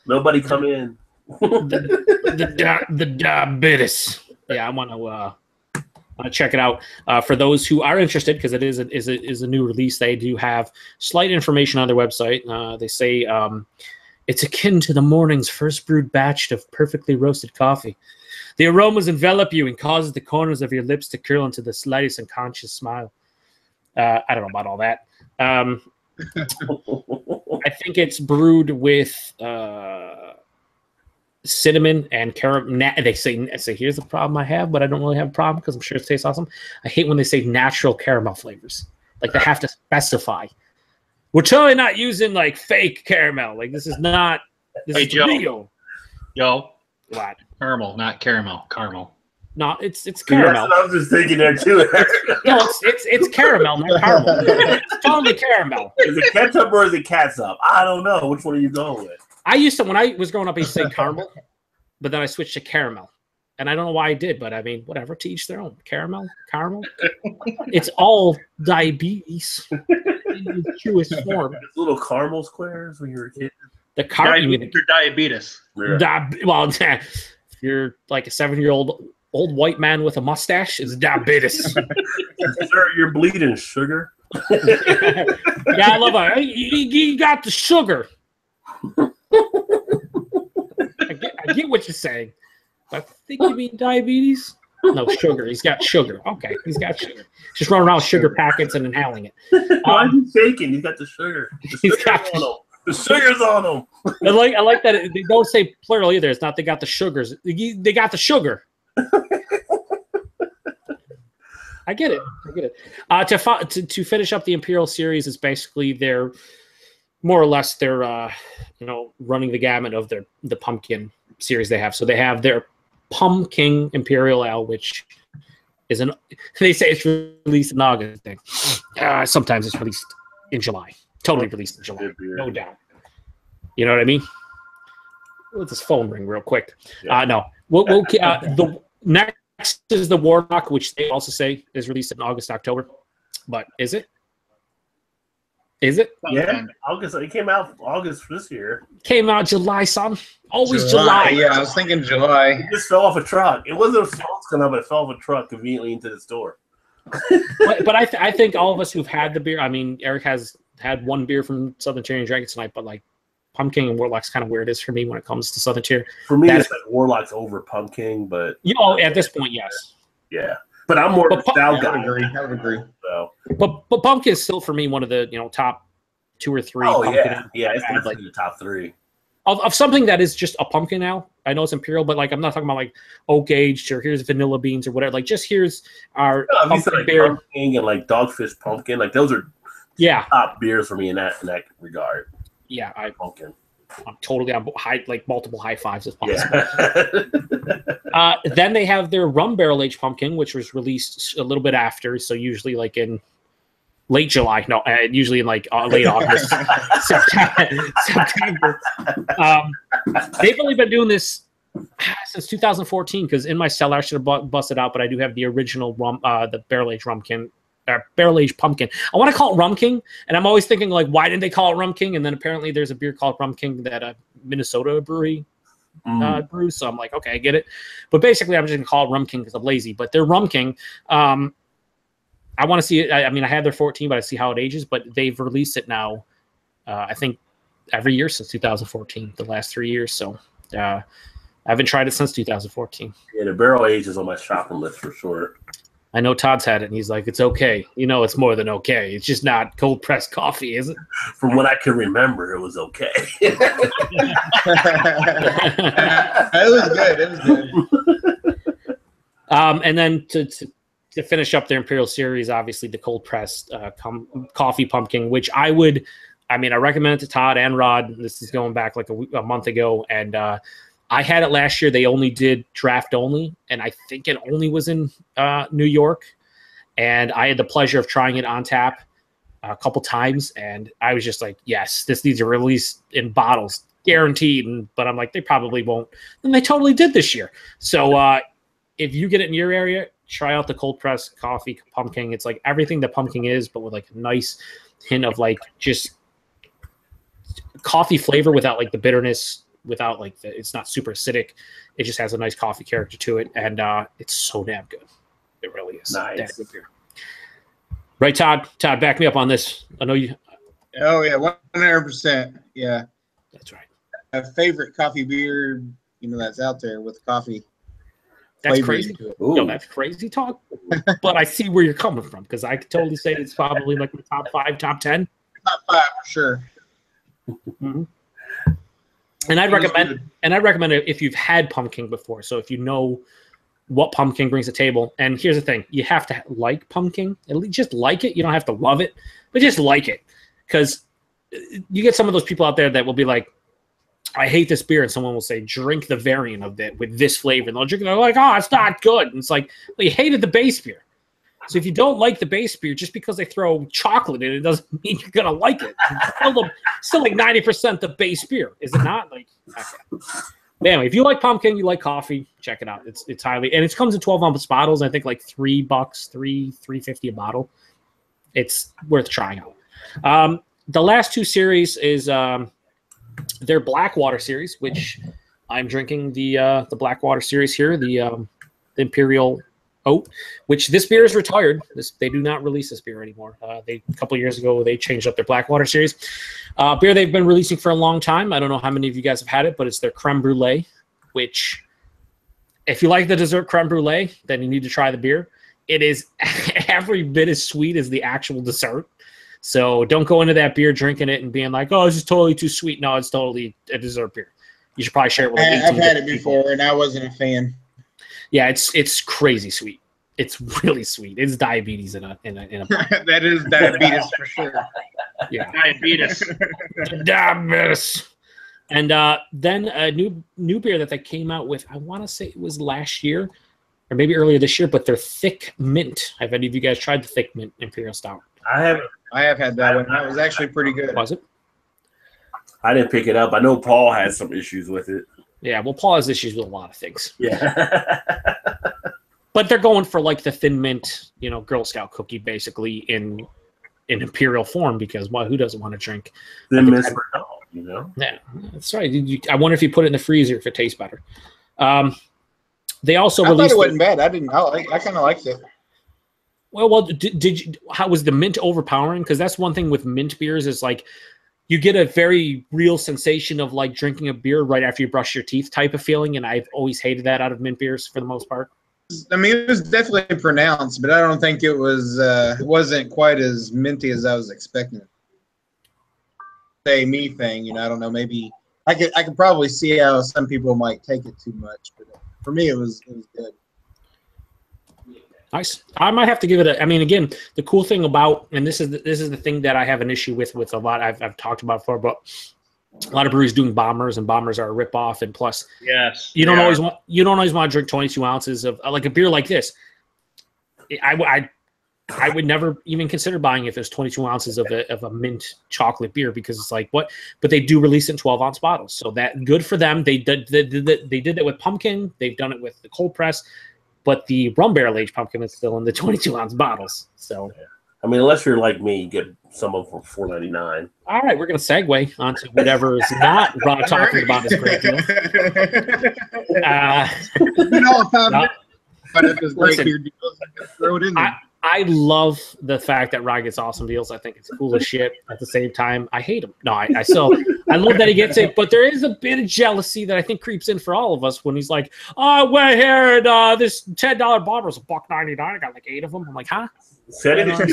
Nobody come in. the diabetes. Yeah, I want to check it out. For those who are interested, because it is a new release, they do have slight information on their website. They say it's akin to the morning's first brewed batch of perfectly roasted coffee. The aromas envelop you and causes the corners of your lips to curl into the slightest unconscious smile. I don't know about all that. I think it's brewed with cinnamon and caramel. They say here's the problem I have, but I don't really have a problem because I'm sure it tastes awesome. I hate when they say natural caramel flavors. Like, they have to specify. We're totally not using like fake caramel. Like, this is not. This is real. Yo, what? Caramel, not caramel. Caramel. No, it's caramel. That's what I was just thinking there too. No, it's caramel, not caramel. It's totally caramel. Is it ketchup or is it catsup? I don't know. Which one are you going with? I used to, when I was growing up, I used to say caramel. but then I switched to caramel. And I don't know why I did, but I mean, whatever, to each their own. Caramel. It's all diabetes in its truest form. Those little caramel squares when you were a kid. The diabetes. Well, if you're like a 7-year-old old white man with a mustache, it's diabetes. Sir, you're bleeding, sugar. Yeah, I love it. You got the sugar. I get what you're saying. I think you mean diabetes. No, sugar. He's got sugar. Okay, he's got sugar. Just running around with sugar packets and inhaling it. Why is he shaking? He's got the sugar. The sugar's on him. I like that they don't say plural either. It's not they got the sugars. They got the sugar. I get it. To finish up the Imperial series is basically they're more or less they're running the gamut of the pumpkin series they have. So they have their Pumpkin Imperial Ale, which is they say it's released in August. Sometimes it's released in July. Totally released in July, no doubt. You know what I mean? Let this phone ring real quick. Yeah. No, the next is the Warlock, which they also say is released in August, October. But is it? Is it? Yeah, August. It came out August this year. Came out July, son. Always July. Yeah, I was thinking July. It just fell off a truck. It wasn't a false come out, but it fell off a truck conveniently into the store. but I think all of us who've had the beer. I mean, Eric has had one beer from Southern Tier and drank it tonight, but like Pumpkin and Warlock's kind of where it is for me when it comes to Southern Tier. For me, it's like Warlock's over Pumpkin, but at this point, yes. Yeah, but I'm more stout guy. I would agree. So, but Pumpkin is still for me one of the top 2 or 3. Oh pumpkin yeah, it's definitely the top 3 of something that is just a pumpkin now. I know it's Imperial, but like I'm not talking about like oak aged or here's vanilla beans or whatever. Like just here's our pumpkin like beer pumpkin and like Dogfish Pumpkin. Like those are top beers for me in that regard. Yeah, Pumpkin. I'm totally on multiple high fives if possible. Yeah. Then they have their rum barrel aged pumpkin, which was released a little bit after, so usually like in late July. No, usually in like late August, September. They've only been doing this since 2014 because in my cellar I should have busted out, but I do have the original rum, the barrel aged pumpkin. I want to call it Rum King, and I'm always thinking like, why didn't they call it Rum King? And then apparently there's a beer called Rum King that a Minnesota brewery brews. So I'm like, okay, I get it. But basically, I'm just gonna call it Rum King because I'm lazy. But they're Rum King. I want to see it. I mean, I had their 14, but I see how it ages. But they've released it now. I think every year since 2014, the last 3 years. So I haven't tried it since 2014. Yeah, the barrel age is on my shopping list for sure. I know Todd's had it, and he's like, it's okay. It's more than okay. It's just not cold-pressed coffee, is it? From what I can remember, it was okay. It was good. And then to finish up their Imperial series, obviously the cold-pressed coffee pumpkin, which I recommend it to Todd and Rod. This is going back like a month ago, and I had it last year. They only did draft only, and I think it only was in New York. And I had the pleasure of trying it on tap a couple times, and I was just like, yes, this needs to release in bottles, guaranteed. But I'm like, they probably won't. And they totally did this year. So if you get it in your area, try out the cold pressed coffee pumpkin. It's like everything that pumpkin is, but with like a nice hint of like just coffee flavor without like the bitterness. Without like it's not super acidic, it just has a nice coffee character to it, and it's so damn good. It really is. Nice. Damn good beer. Right, Todd? Todd, back me up on this. I know you. Oh yeah, 100%. Yeah, that's right. A favorite coffee beer, that's out there with coffee. That's crazy. No, that's crazy talk. But I see where you're coming from because I could totally say it's probably like the top 5, top 10. Top 5 for sure. Mm-hmm. And I'd recommend it if you've had pumpkin before. So if you know what pumpkin brings to the table. And here's the thing. You have to like pumpkin. At least just like it. You don't have to love it. But just like it. Because you get some of those people out there that will be like, I hate this beer. And someone will say, drink the variant of it with this flavor. And they'll drink it. They're like, oh, it's not good. And it's like, well, you hated the base beer. So if you don't like the base beer, just because they throw chocolate in it doesn't mean you're going to like it. It's still like 90% the base beer, is it not? Like, okay. But anyway, if you like pumpkin, you like coffee, check it out. It's highly, and it comes in 12-ounce bottles. I think like $3, $3.50 a bottle. It's worth trying out. The last two series is their Blackwater series, which I'm drinking the Blackwater series here, the Imperial Oat, which this beer is retired. They do not release this beer anymore. A couple years ago, they changed up their Blackwater series. Beer they've been releasing for a long time. I don't know how many of you guys have had it, but it's their creme brulee, which if you like the dessert creme brulee, then you need to try the beer. It is every bit as sweet as the actual dessert. So don't go into that beer drinking it and being like, oh, this is totally too sweet. No, it's totally a dessert beer. You should probably share it with like I've had it before, and I wasn't a fan. Yeah, it's crazy sweet. It's really sweet. It's diabetes in a That is diabetes for sure. Yeah. Diabetes. Diabetes. And then a new beer that they came out with, I want to say it was last year or maybe earlier this year, but they're Thick Mint. Have any of you guys tried the Thick Mint Imperial Stout? I haven't. I have had that one. That was actually pretty good. Was it? I didn't pick it up. I know Paul had some issues with it. Yeah, well, Paul has issues with a lot of things. Yeah. But they're going for like the Thin Mint, Girl Scout cookie, basically in imperial form, because who doesn't want to drink Thin Mint for dog, Yeah, that's right. I wonder if you put it in the freezer if it tastes better. They also released. I thought it wasn't bad. I kind of liked it. Well, did you? How was the mint overpowering? Because that's one thing with mint beers is like you get a very real sensation of like drinking a beer right after you brush your teeth type of feeling, and I've always hated that out of mint beers for the most part. I mean, it was definitely pronounced, but I don't think it was. It wasn't quite as minty as I was expecting. Say me thing, I don't know. Maybe I could probably see how some people might take it too much, but for me, it was good. Nice. I might have to give it I mean, again, the cool thing about, and this is the thing that I have an issue with a lot. I've talked about before, but a lot of breweries doing bombers, and bombers are a ripoff. And plus, yes, you don't always want to drink 22 ounces of like a beer like this. I would never even consider buying if it's 22 ounces of a mint chocolate beer, because it's like what? But they do release it in 12-ounce bottles, so that good for them. They did that with pumpkin. They've done it with the cold press. But the rum barrel aged pumpkin is still in the 22-ounce bottles. So, I mean, unless you're like me, you get some of them for $4.99. All right, we're going to segue onto whatever is not Rod talking about this great deal. Throw it in there. I love the fact that Rod gets awesome deals. I think it's cool as shit. At the same time, I hate him. No, I love that he gets it, but there is a bit of jealousy that I think creeps in for all of us when he's like, "Oh, we're here, and this $10 bomber's $1.99. I got like 8 of them." I'm like, "Huh?" So I need to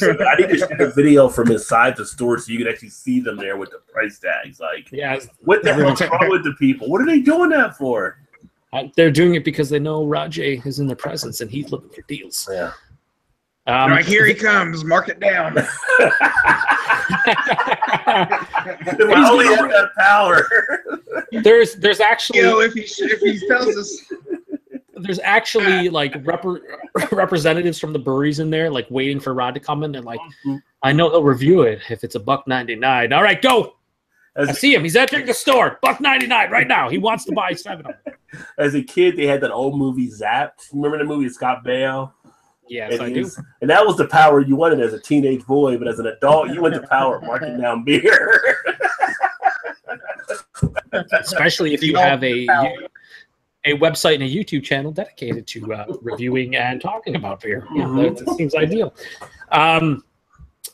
shoot a video from inside the store so you can actually see them there with the price tags. Like, yeah, what the hell's wrong with the people? What are they doing that for? They're doing it because they know Rajay is in their presence and he's looking for deals. Yeah. Right, here he comes. Mark it down. If I only have that power. There's actually if he tells us. There's actually like representatives from the breweries in there, like waiting for Rod to come in. And like, I know they'll review it if it's $1.99. All right, go. I see him. He's entering the store. $1.99 right now. He wants to buy 7 of them. As a kid, they had that old movie Zapped. Remember the movie Scott Baio? Yes, I do. And that was the power you wanted as a teenage boy, but as an adult, you went to power of marking down beer. Especially if you have a website and a YouTube channel dedicated to reviewing and talking about beer. That seems ideal.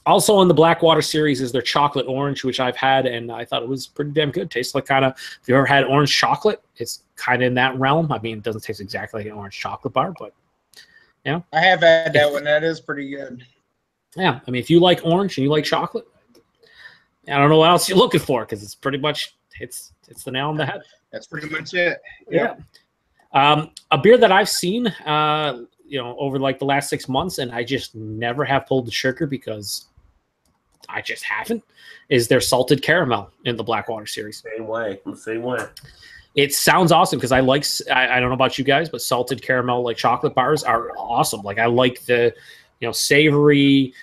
Also in the Blackwater series is their chocolate orange, which I've had, and I thought it was pretty damn good. Tastes like kind of, if you ever had orange chocolate, it's kind of in that realm. I mean, it doesn't taste exactly like an orange chocolate bar, but I have had that one. That is pretty good. Yeah, I mean, if you like orange and you like chocolate, I don't know what else you're looking for, because it's pretty much it's the nail on the head. That's pretty much it. Yeah. A beer that I've seen, over like the last 6 months, and I just never have pulled the trigger because I just haven't, is their salted caramel in the Blackwater series. Same way. It sounds awesome because I don't know about you guys, but salted caramel like chocolate bars are awesome. Like I like the, savoriness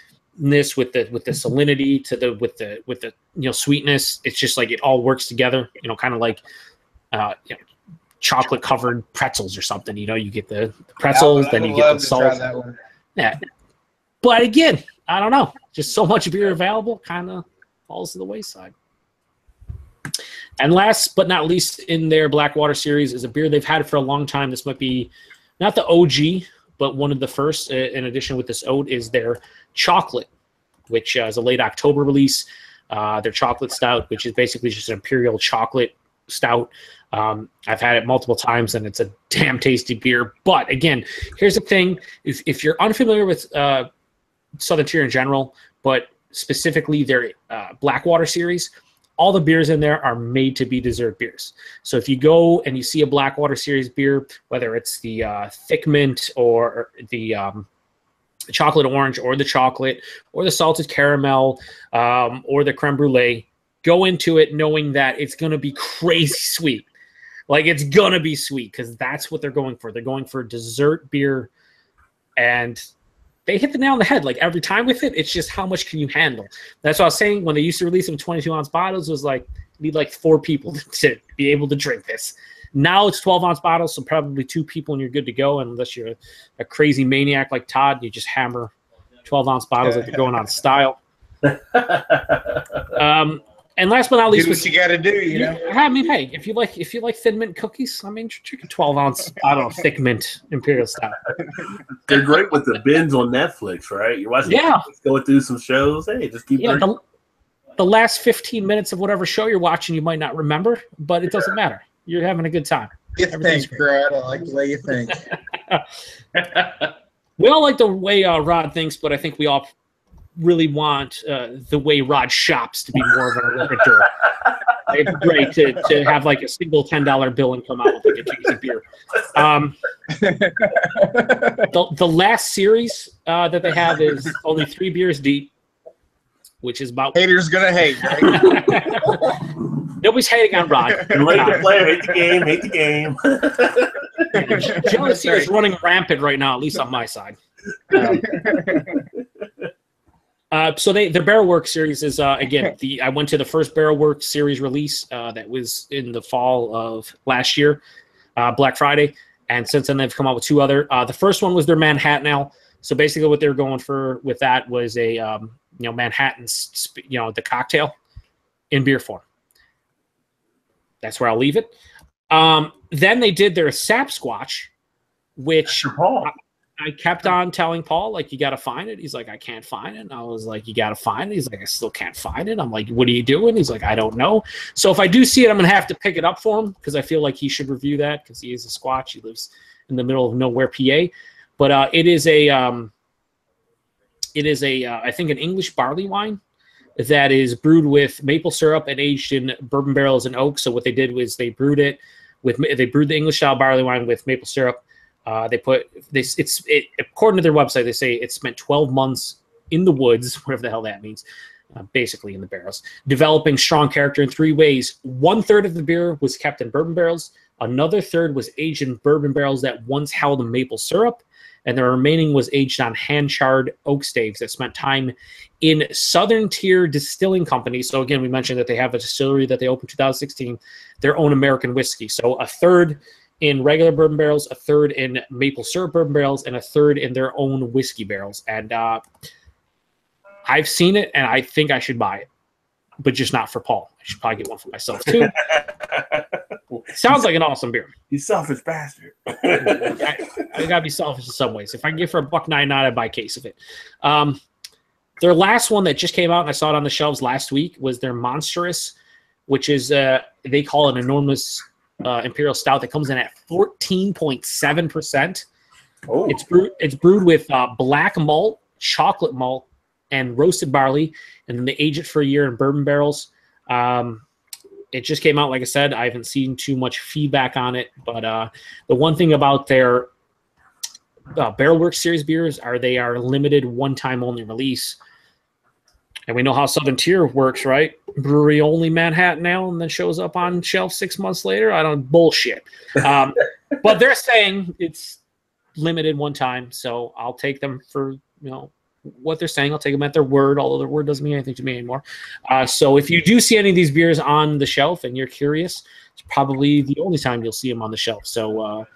with the salinity with the sweetness. It's just like it all works together. Kind of like, chocolate covered pretzels or something. You know, you get the pretzels, then you get the salt. Yeah. But again, I don't know. Just so much beer available, kind of falls to the wayside. And last but not least in their Blackwater series is a beer they've had for a long time. This might be not the OG, but one of the first, in addition with this oat, is their chocolate, which is a late October release. Their chocolate stout, which is basically just an imperial chocolate stout. I've had it multiple times, and it's a damn tasty beer. But again, here's the thing. If you're unfamiliar with Southern Tier in general, but specifically their Blackwater series, all the beers in there are made to be dessert beers. So if you go and you see a Blackwater series beer, whether it's the thick mint or the chocolate orange or the chocolate or the salted caramel or the creme brulee, go into it knowing that it's going to be crazy sweet. Like, it's going to be sweet because that's what they're going for. They're going for dessert beer, and they hit the nail on the head. Like, every time with it, it's just how much can you handle? That's what I was saying when they used to release them 22-ounce bottles. It was like, you need like 4 people to be able to drink this. Now it's 12-ounce bottles, so probably 2 people and you're good to go. And unless you're a crazy maniac like Todd, you just hammer 12-ounce bottles like you're going on style. And last but not least, do what you got to do, you know. I mean, hey, if you like thin mint cookies, I mean, drink a 12-ounce bottle of thick mint imperial stout. They're great with the binge on Netflix, right? You're watching Netflix, going through some shows. Hey, just keep drinking. The last 15 minutes of whatever show you're watching, you might not remember, but it doesn't matter. You're having a good time. You think, bro. I don't like the way you think. We all like the way Rod thinks, but I think we all really want the way Rod shops to be more of an arbiter. It'd be great to have like a single $10 bill and come out with like a case of beer. The last series that they have is only 3 beers deep, which is about... Haters gonna hate, right? Nobody's hating on Rod. Hate the player, hate the game, hate the game. Jealousy is running rampant right now, at least on my side. So their Barrel Works series is, again, I went to the first Barrel Works series release that was in the fall of last year, Black Friday. And since then, they've come out with 2 other. The first one was their Manhattan Ale. So basically what they were going for with that was a, Manhattan, the cocktail in beer form. That's where I'll leave it. Then they did their Sap Squatch, which I kept on telling Paul, like, you got to find it. He's like, I can't find it. And I was like, you got to find it. He's like, I still can't find it. I'm like, what are you doing? He's like, I don't know. So if I do see it, I'm going to have to pick it up for him because I feel like he should review that because he is a Squatch. He lives in the middle of nowhere, PA. But it is a I think an English barley wine that is brewed with maple syrup and aged in bourbon barrels and oak. So what they did was they brewed the English style barley wine with maple syrup. According to their website, they say it spent 12 months in the woods, whatever the hell that means, basically in the barrels, developing strong character in 3 ways. 1/3 of the beer was kept in bourbon barrels. Another third was aged in bourbon barrels that once held maple syrup. And the remaining was aged on hand-charred oak staves that spent time in Southern Tier Distilling Company. So again, we mentioned that they have a distillery that they opened in 2016, their own American whiskey. So 1/3 in regular bourbon barrels, 1/3 in maple syrup bourbon barrels, and 1/3 in their own whiskey barrels. And I've seen it, and I think I should buy it, but just not for Paul. I should probably get one for myself, too. Sounds like an awesome beer. You selfish bastard. I gotta be selfish in some ways. If I can get for $1.99, I'd buy a case of it. Their last one that just came out, and I saw it on the shelves last week, was their Monstrous, which is they call it an enormous imperial stout that comes in at 14.7%. Oh. It's brewed with black malt, chocolate malt, and roasted barley, and then they age it for a year in bourbon barrels. It just came out, like I said. I haven't seen too much feedback on it, but the one thing about their Barrel Works series beers they are limited one-time only release. And we know how Southern Tier works, right? Brewery only Manhattan Ale, and then shows up on shelf 6 months later. I don't bullshit. But they're saying it's limited one time, so I'll take them for what they're saying. I'll take them at their word, although their word doesn't mean anything to me anymore. So if you do see any of these beers on the shelf and you're curious, it's probably the only time you'll see them on the shelf. So,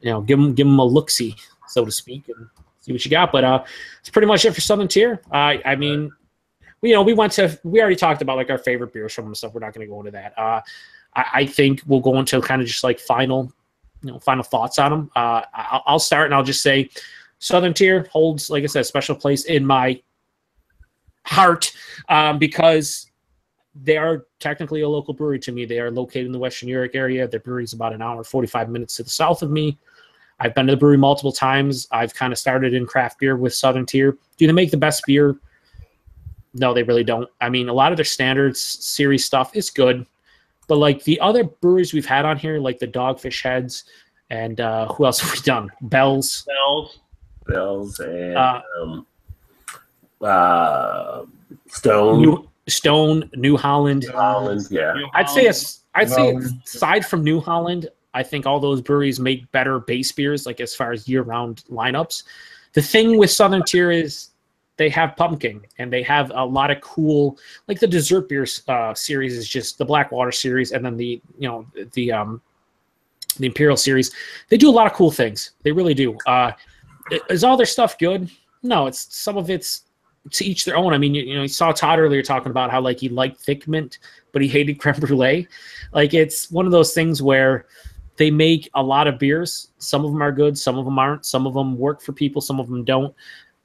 give them a look-see, so to speak, and see what you got. But it's pretty much it for Southern Tier. I mean, we already talked about like our favorite beers from them and stuff. We're not going to go into that. I think we'll go into kind of just like final thoughts on them. I'll start and I'll just say Southern Tier holds, like I said, a special place in my heart because they are technically a local brewery to me. They are located in the Western New York area. Their brewery is about an hour, 45 minutes to the south of me. I've been to the brewery multiple times. I've kind of started in craft beer with Southern Tier. Do they make the best beer? No, they really don't. I mean, a lot of their standards series stuff is good. But like the other breweries we've had on here, like the Dogfish Heads, and who else have we done? Bell's, and Stone, New Holland. Yeah. I'd say aside from New Holland, I think all those breweries make better base beers, like as far as year-round lineups. The thing with Southern Tier is they have pumpkin, and they have a lot of cool, like the dessert beer series is just the Blackwater series, and then the Imperial series. They do a lot of cool things. They really do. Is all their stuff good? No, some of it's to each their own. I mean, you saw Todd earlier talking about how like he liked thick mint, but he hated creme brulee. Like it's one of those things where they make a lot of beers. Some of them are good, some of them aren't. Some of them work for people, some of them don't.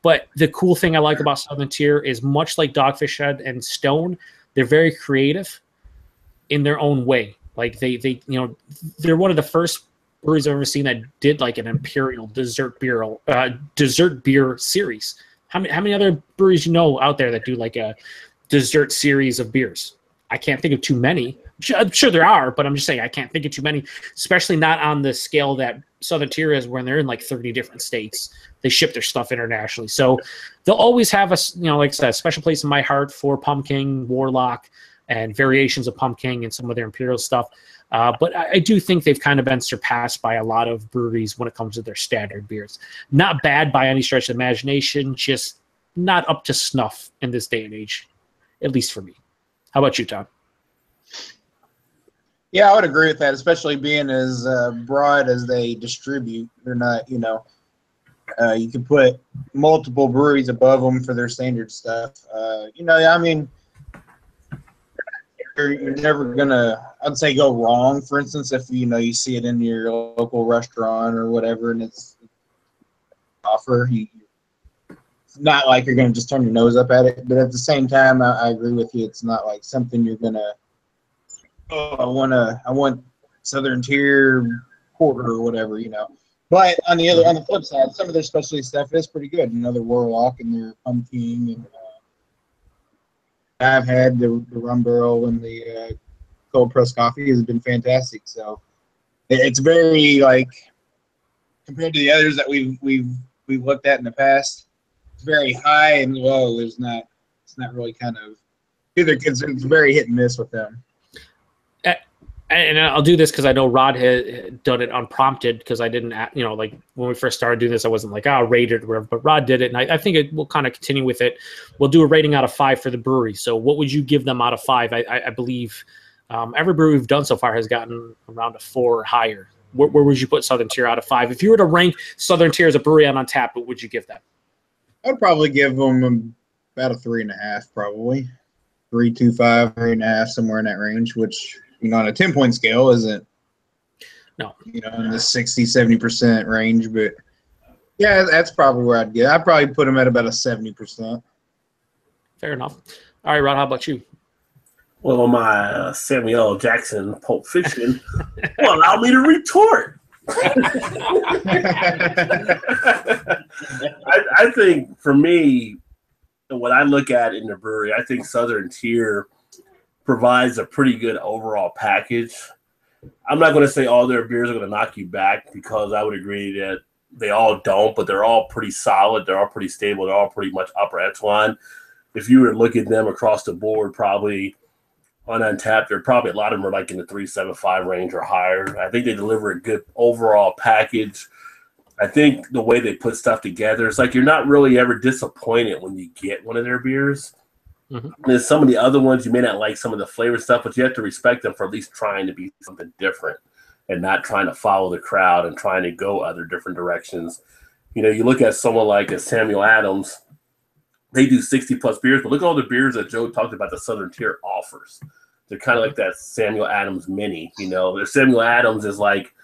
But the cool thing I like about Southern Tier is much like Dogfish Head and Stone, they're very creative in their own way. Like they're one of the first breweries I've ever seen that did like an imperial dessert beer series. How many other breweries out there that do like a dessert series of beers? I can't think of too many. I'm sure there are, but I'm just saying I can't think of too many, especially not on the scale that Southern Tier is, when they're in like 30 different states. They ship their stuff internationally. So they'll always have like I said, a special place in my heart for Pumpkin, Warlock, and variations of Pumpkin and some of their Imperial stuff. But I do think they've kind of been surpassed by a lot of breweries when it comes to their standard beers. Not bad by any stretch of the imagination, just not up to snuff in this day and age, at least for me. How about you, Tom? Yeah, I would agree with that, especially being as broad as they distribute. They're not, you can put multiple breweries above them for their standard stuff. I mean, you're never gonna, I'd say, go wrong. For instance, if you see it in your local restaurant or whatever, and it's offer, it's not like you're gonna just turn your nose up at it. But at the same time, I agree with you. It's not like something you're gonna, I want Southern Tier porter or whatever, But on the flip side, some of their specialty stuff is pretty good. Their Warlock and their Pumpkin, and I've had the rum barrel and the cold pressed coffee has been fantastic. So it's very compared to the others that we've looked at in the past, it's very high and low. It's not really kind of either. It's very hit and miss with them. And I'll do this because I know Rod had done it unprompted, because I didn't, like when we first started doing this, I wasn't like, rate it or whatever, but Rod did it. And I think we'll kind of continue with it. We'll do a rating out of 5 for the brewery. So what would you give them out of 5? I believe every brewery we've done so far has gotten around a 4 or higher. Where would you put Southern Tier out of 5? If you were to rank Southern Tier as a brewery on Untappd, what would you give them? I'd probably give them about a 3.5, probably 3.25, 3.5, somewhere in that range, which, on a 10-point scale isn't, no, in the 60-70% range. But yeah, that's probably where I'd get. I'd probably put them at about a 70%. Fair enough. All right, Rod, how about you? Well, my Samuel Jackson Pulp Fiction will allow me to retort. I think for me, what I look at in the brewery, I think Southern Tier provides a pretty good overall package. I'm not going to say all their beers are going to knock you back, because I would agree that they all don't, but they're all pretty solid. They're all pretty stable. They're all pretty much upper echelon. If you were to look at them across the board, probably on Untappd, a lot of them are like in the 3.75 range or higher. I think they deliver a good overall package. I think the way they put stuff together, it's like you're not really ever disappointed when you get one of their beers. There's some of the other ones you may not like some of the flavor stuff, but you have to respect them for at least trying to be something different and not trying to follow the crowd and trying to go other different directions. You know, you look at someone like a Samuel Adams, they do 60 plus beers, but look at all the beers that Joe talked about the Southern Tier offers. They're kind of like that Samuel Adams mini, you know. Their Samuel Adams is like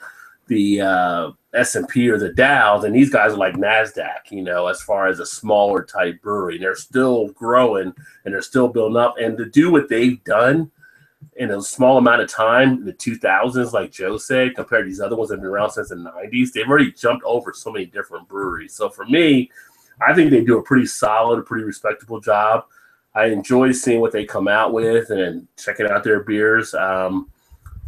the S&P or the Dow, and these guys are like NASDAQ, you know, as far as a smaller type brewery. They're still growing and they're still building up. And to do what they've done in a small amount of time, the 2000s, like Joe said, compared to these other ones that have been around since the 90s, they've already jumped over so many different breweries. So for me, I think they do a pretty solid, pretty respectable job. I enjoy seeing what they come out with and checking out their beers.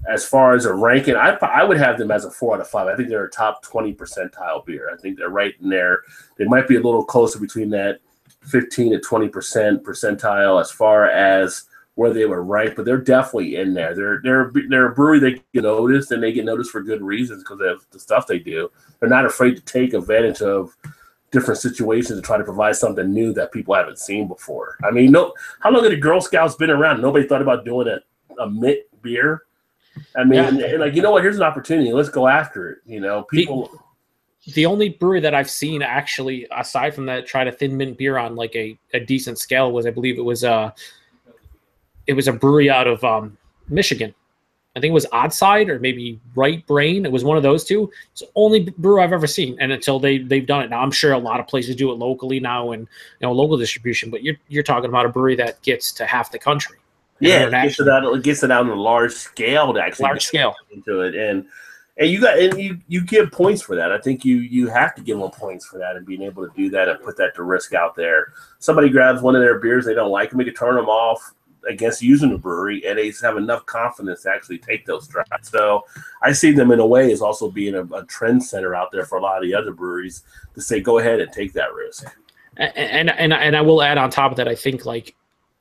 As far as a ranking, I would have them as a 4 out of 5. I think they're a top 20 percentile beer. I think they're right in there. They might be a little closer between that 15 to 20% percentile as far as where they were ranked, but they're definitely in there. They're a brewery that get noticed, and they get noticed for good reasons because of the stuff they do. They're not afraid to take advantage of different situations to try to provide something new that people haven't seen before. I mean, how long have the Girl Scouts been around? Nobody thought about doing a mint beer. I mean, and like, you know what? Here's an opportunity. Let's go after it. You know, people. The only brewery that I've seen actually, aside from that, tried a thin mint beer on like a decent scale was, I believe it was a brewery out of Michigan. I think it was Oddside or maybe Right Brain. It was one of those two. It's the only brewer I've ever seen, and until they've done it. Now I'm sure a lot of places do it locally now and local distribution, but you're talking about a brewery that gets to half the country. Yeah, it gets it out on a large scale to actually into it, and you give points for that. I think you have to give them points for that and being able to do that and put that to risk out there. Somebody grabs one of their beers, they don't like them, we can turn them off against using the brewery, and they have enough confidence to actually take those strides. So I see them in a way as also being a trend center out there for a lot of the other breweries to say, go ahead and take that risk. And I will add on top of that, I think like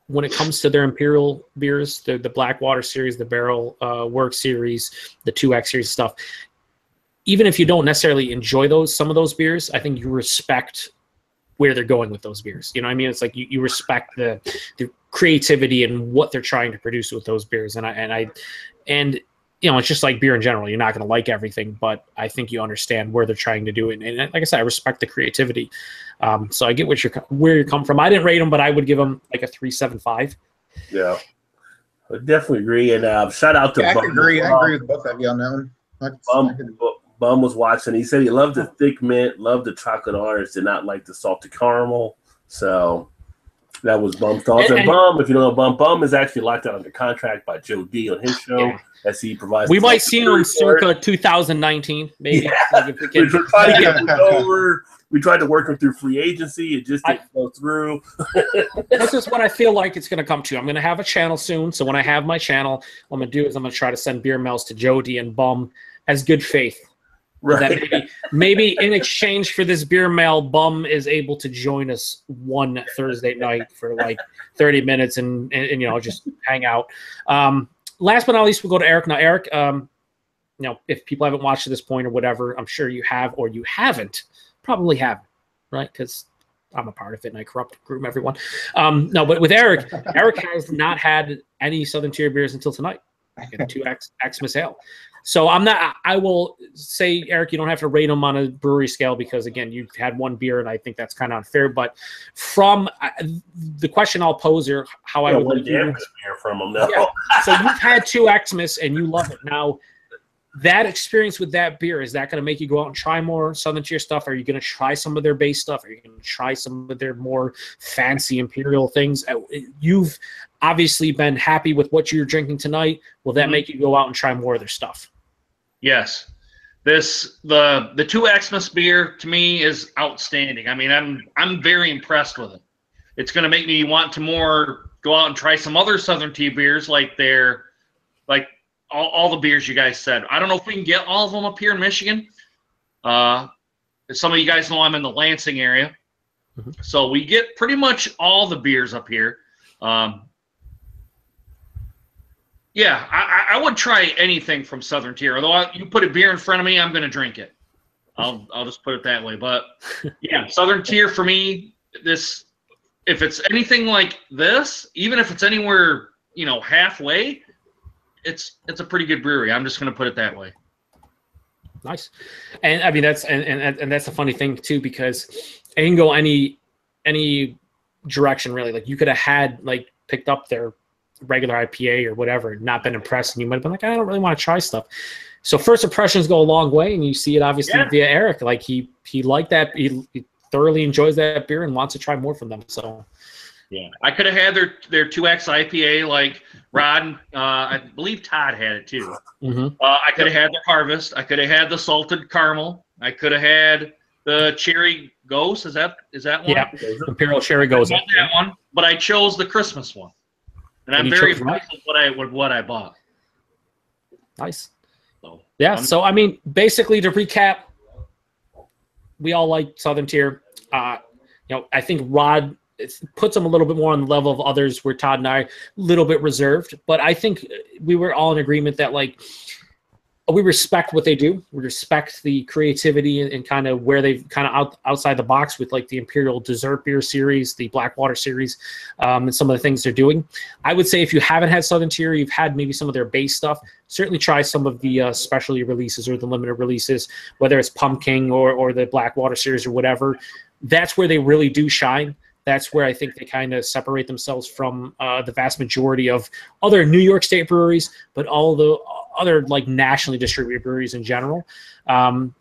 when it comes to their Imperial beers, the Blackwater series, the Barrel Work series, the 2X series stuff, even if you don't necessarily enjoy some of those beers, I think you respect where they're going with those beers. You know what I mean? It's like you respect the creativity and what they're trying to produce with those beers. And you know, it's just like beer in general. You're not going to like everything, but I think you understand where they're trying to do it. And like I said, I respect the creativity. So I get where you come from. I didn't rate them, but I would give them like a 3.75. Yeah, I definitely agree. And shout out to Bum. I agree with both of you on that one. Bum was watching. He said he loved the thick mint, loved the chocolate orange, did not like the salty caramel. So that was Bum's thoughts. And Bum, if you don't know Bum is actually locked out under contract by Joe D on his show. Yeah. As he provides, we might see him circa 2019, maybe. Yeah. Like if we tried to get him over. We tried to work him through free agency. It just didn't go through. This is what I feel like it's going to come to. I'm going to have a channel soon. So when I have my channel, what I'm going to do is I'm going to try to send beer mails to Jody and Bum as good faith. Right. That maybe in exchange for this beer mail, Bum is able to join us one Thursday night for like 30 minutes and just hang out. Last but not least, we'll go to Eric. Now, Eric, if people haven't watched to this point or whatever, I'm sure you have or you haven't. Probably haven't, right? Because I'm a part of it and I groom everyone. No, but with Eric has not had any Southern Tier beers until tonight. 2X Xmas Ale. So I will say, Eric, you don't have to rate them on a brewery scale because, again, you've had one beer and I think that's kind of unfair. But from the question I'll pose here, how I would like you beer from them now. Yeah. So you've had 2 Xmas and you love it. Now, that experience with that beer, is that going to make you go out and try more Southern Tier stuff? Are you going to try some of their base stuff? Are you going to try some of their more fancy Imperial things? You've obviously been happy with what you're drinking tonight. Will that make you go out and try more of their stuff? Yes. The 2 Xmas beer to me is outstanding. I mean, I'm very impressed with it. It's going to make me want to more go out and try some other Southern Tier beers like all the beers you guys said. I don't know if we can get all of them up here in Michigan. Some of you guys know I'm in the Lansing area. So we get pretty much all the beers up here. Yeah, I would try anything from Southern Tier. Although you put a beer in front of me, I'm going to drink it. I'll just put it that way. But yeah, Southern Tier for me, this, if it's anything like this, even if it's anywhere, halfway, it's a pretty good brewery. I'm just going to put it that way. Nice. And I mean, that's a funny thing too, because it can go any direction really. Like you could have had like picked up their regular IPA or whatever, not been impressed, and you might have been like, I don't really want to try stuff. So first impressions go a long way, and you see it obviously via Eric. Like he liked that, he thoroughly enjoys that beer and wants to try more from them. So yeah, I could have had their 2X IPA like Rod. I believe Todd had it too. Mm-hmm. I could have had the Harvest. I could have had the Salted Caramel. I could have had the Cherry Ghost. Is that one? Yeah, Imperial Cherry Ghost. That one, but I chose the Christmas one, and I'm very impressed with what I bought. Nice. So, yeah. So I mean, basically to recap, we all like Southern Tier. I think Rod puts them a little bit more on the level of others, where Todd and I a little bit reserved. But I think we were all in agreement that like we respect what they do. We respect the creativity and kind of where they've kind of outside the box with like the Imperial Dessert Beer series, the Blackwater series, and some of the things they're doing. I would say if you haven't had Southern Tier, you've had maybe some of their base stuff, certainly try some of the specialty releases or the limited releases, whether it's Pumpkin or the Blackwater series or whatever. That's where they really do shine. That's where I think they kind of separate themselves from the vast majority of other New York State breweries, but all the other like nationally distributed breweries in general.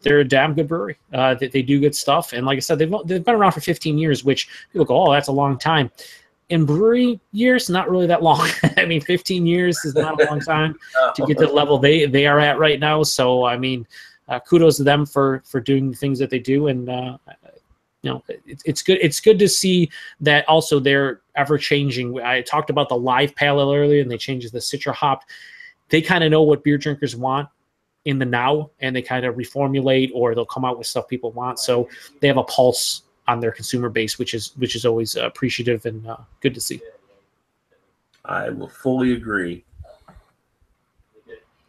They're a damn good brewery. They do good stuff, and like I said, they've been around for 15 years, which people go, oh, that's a long time. In brewery years, not really that long. I mean, 15 years is not a long time to get to the level they are at right now. So I mean, kudos to them for doing the things that they do, and it's good. It's good to see that also they're ever changing. I talked about the live pale ale earlier, and they changed the citra hopped. They kind of know what beer drinkers want in the now, and they kind of reformulate, or they'll come out with stuff people want. So they have a pulse on their consumer base, which is always appreciative and good to see. I will fully agree.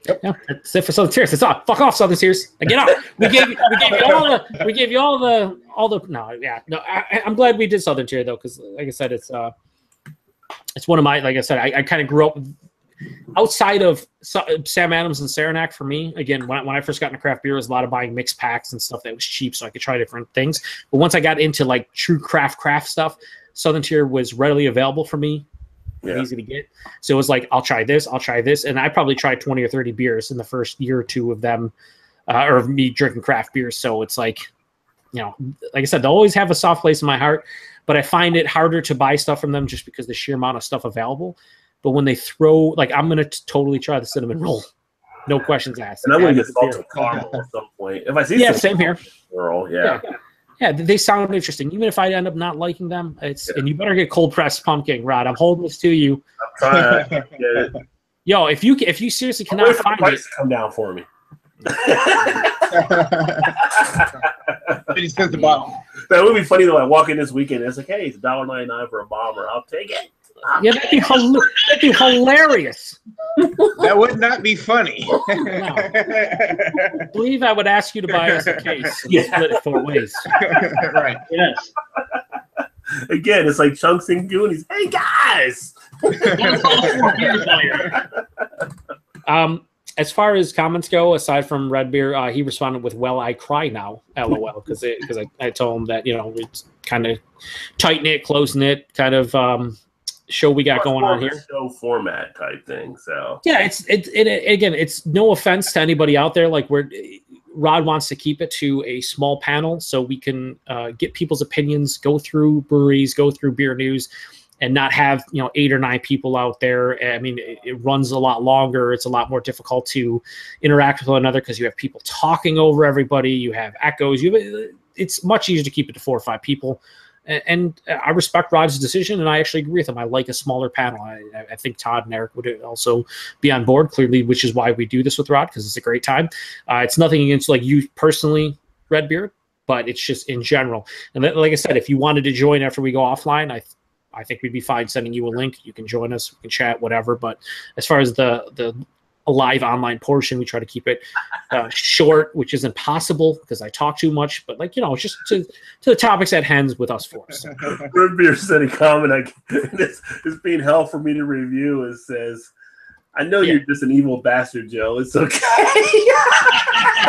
Yep. Yeah, that's it for Southern Tiers. It's off. Fuck off, Southern Tiers. Get out. We gave you all the. No, yeah, no. I'm glad we did Southern Tier though, because like I said, it's one of my. Like I said, I kind of grew up outside of Sam Adams and Saranac. For me, again, when I first got into craft beer, it was a lot of buying mixed packs and stuff that was cheap, so I could try different things. But once I got into like true craft stuff, Southern Tier was readily available for me. Yeah. Easy to get. So it was like, I'll try this. And I probably tried 20 or 30 beers in the first year or two of them, or of me drinking craft beers. So it's like, like I said, they'll always have a soft place in my heart, but I find it harder to buy stuff from them just because the sheer amount of stuff available. But when they throw, like, I'm going to totally try the cinnamon roll. No questions asked. And I'm going to get salted caramel at some point. If I see same here. Roll, yeah. Yeah, they sound interesting. Even if I end up not liking them, and you better get cold pressed pumpkin, Rod. I'm holding this to you. I'm trying to get it. Yo, if you seriously cannot find it, come down for me. 50 cents a bottle. That would be funny though. I walk in this weekend, and it's like, hey, it's $1.99 for a bomber. I'll take it. Yeah, that'd be hilarious. That would not be funny. No. I believe I would ask you to buy us a case and split it 4 ways. Right. Yes. Again, it's like Chunks and Goonies. Hey guys. As far as comments go, aside from Red Beer, he responded with, "Well, I cry now, LOL," because I told him that it's kind of tight knit, close knit kind of show we got going on here. Show format type thing. So yeah, it's no offense to anybody out there. Like Rod wants to keep it to a small panel so we can get people's opinions, go through breweries, go through beer news, and not have 8 or 9 people out there. I mean, it runs a lot longer. It's a lot more difficult to interact with one another because you have people talking over everybody. You have echoes. It's much easier to keep it to 4 or 5 people. And I respect Rod's decision, and I actually agree with him. I like a smaller panel. I think Todd and Eric would also be on board, clearly, which is why we do this with Rod, because it's a great time. It's nothing against like you personally, Redbeard, but it's just in general. And like I said, if you wanted to join after we go offline, I think we'd be fine sending you a link. You can join us, we can chat, whatever. But as far as the a live online portion. We try to keep it short, which isn't possible because I talk too much. But like just to the topics at hand with us four. So. Red Beer said a comment. It's being hell for me to review. It says, "I know you're just an evil bastard, Joe. It's okay."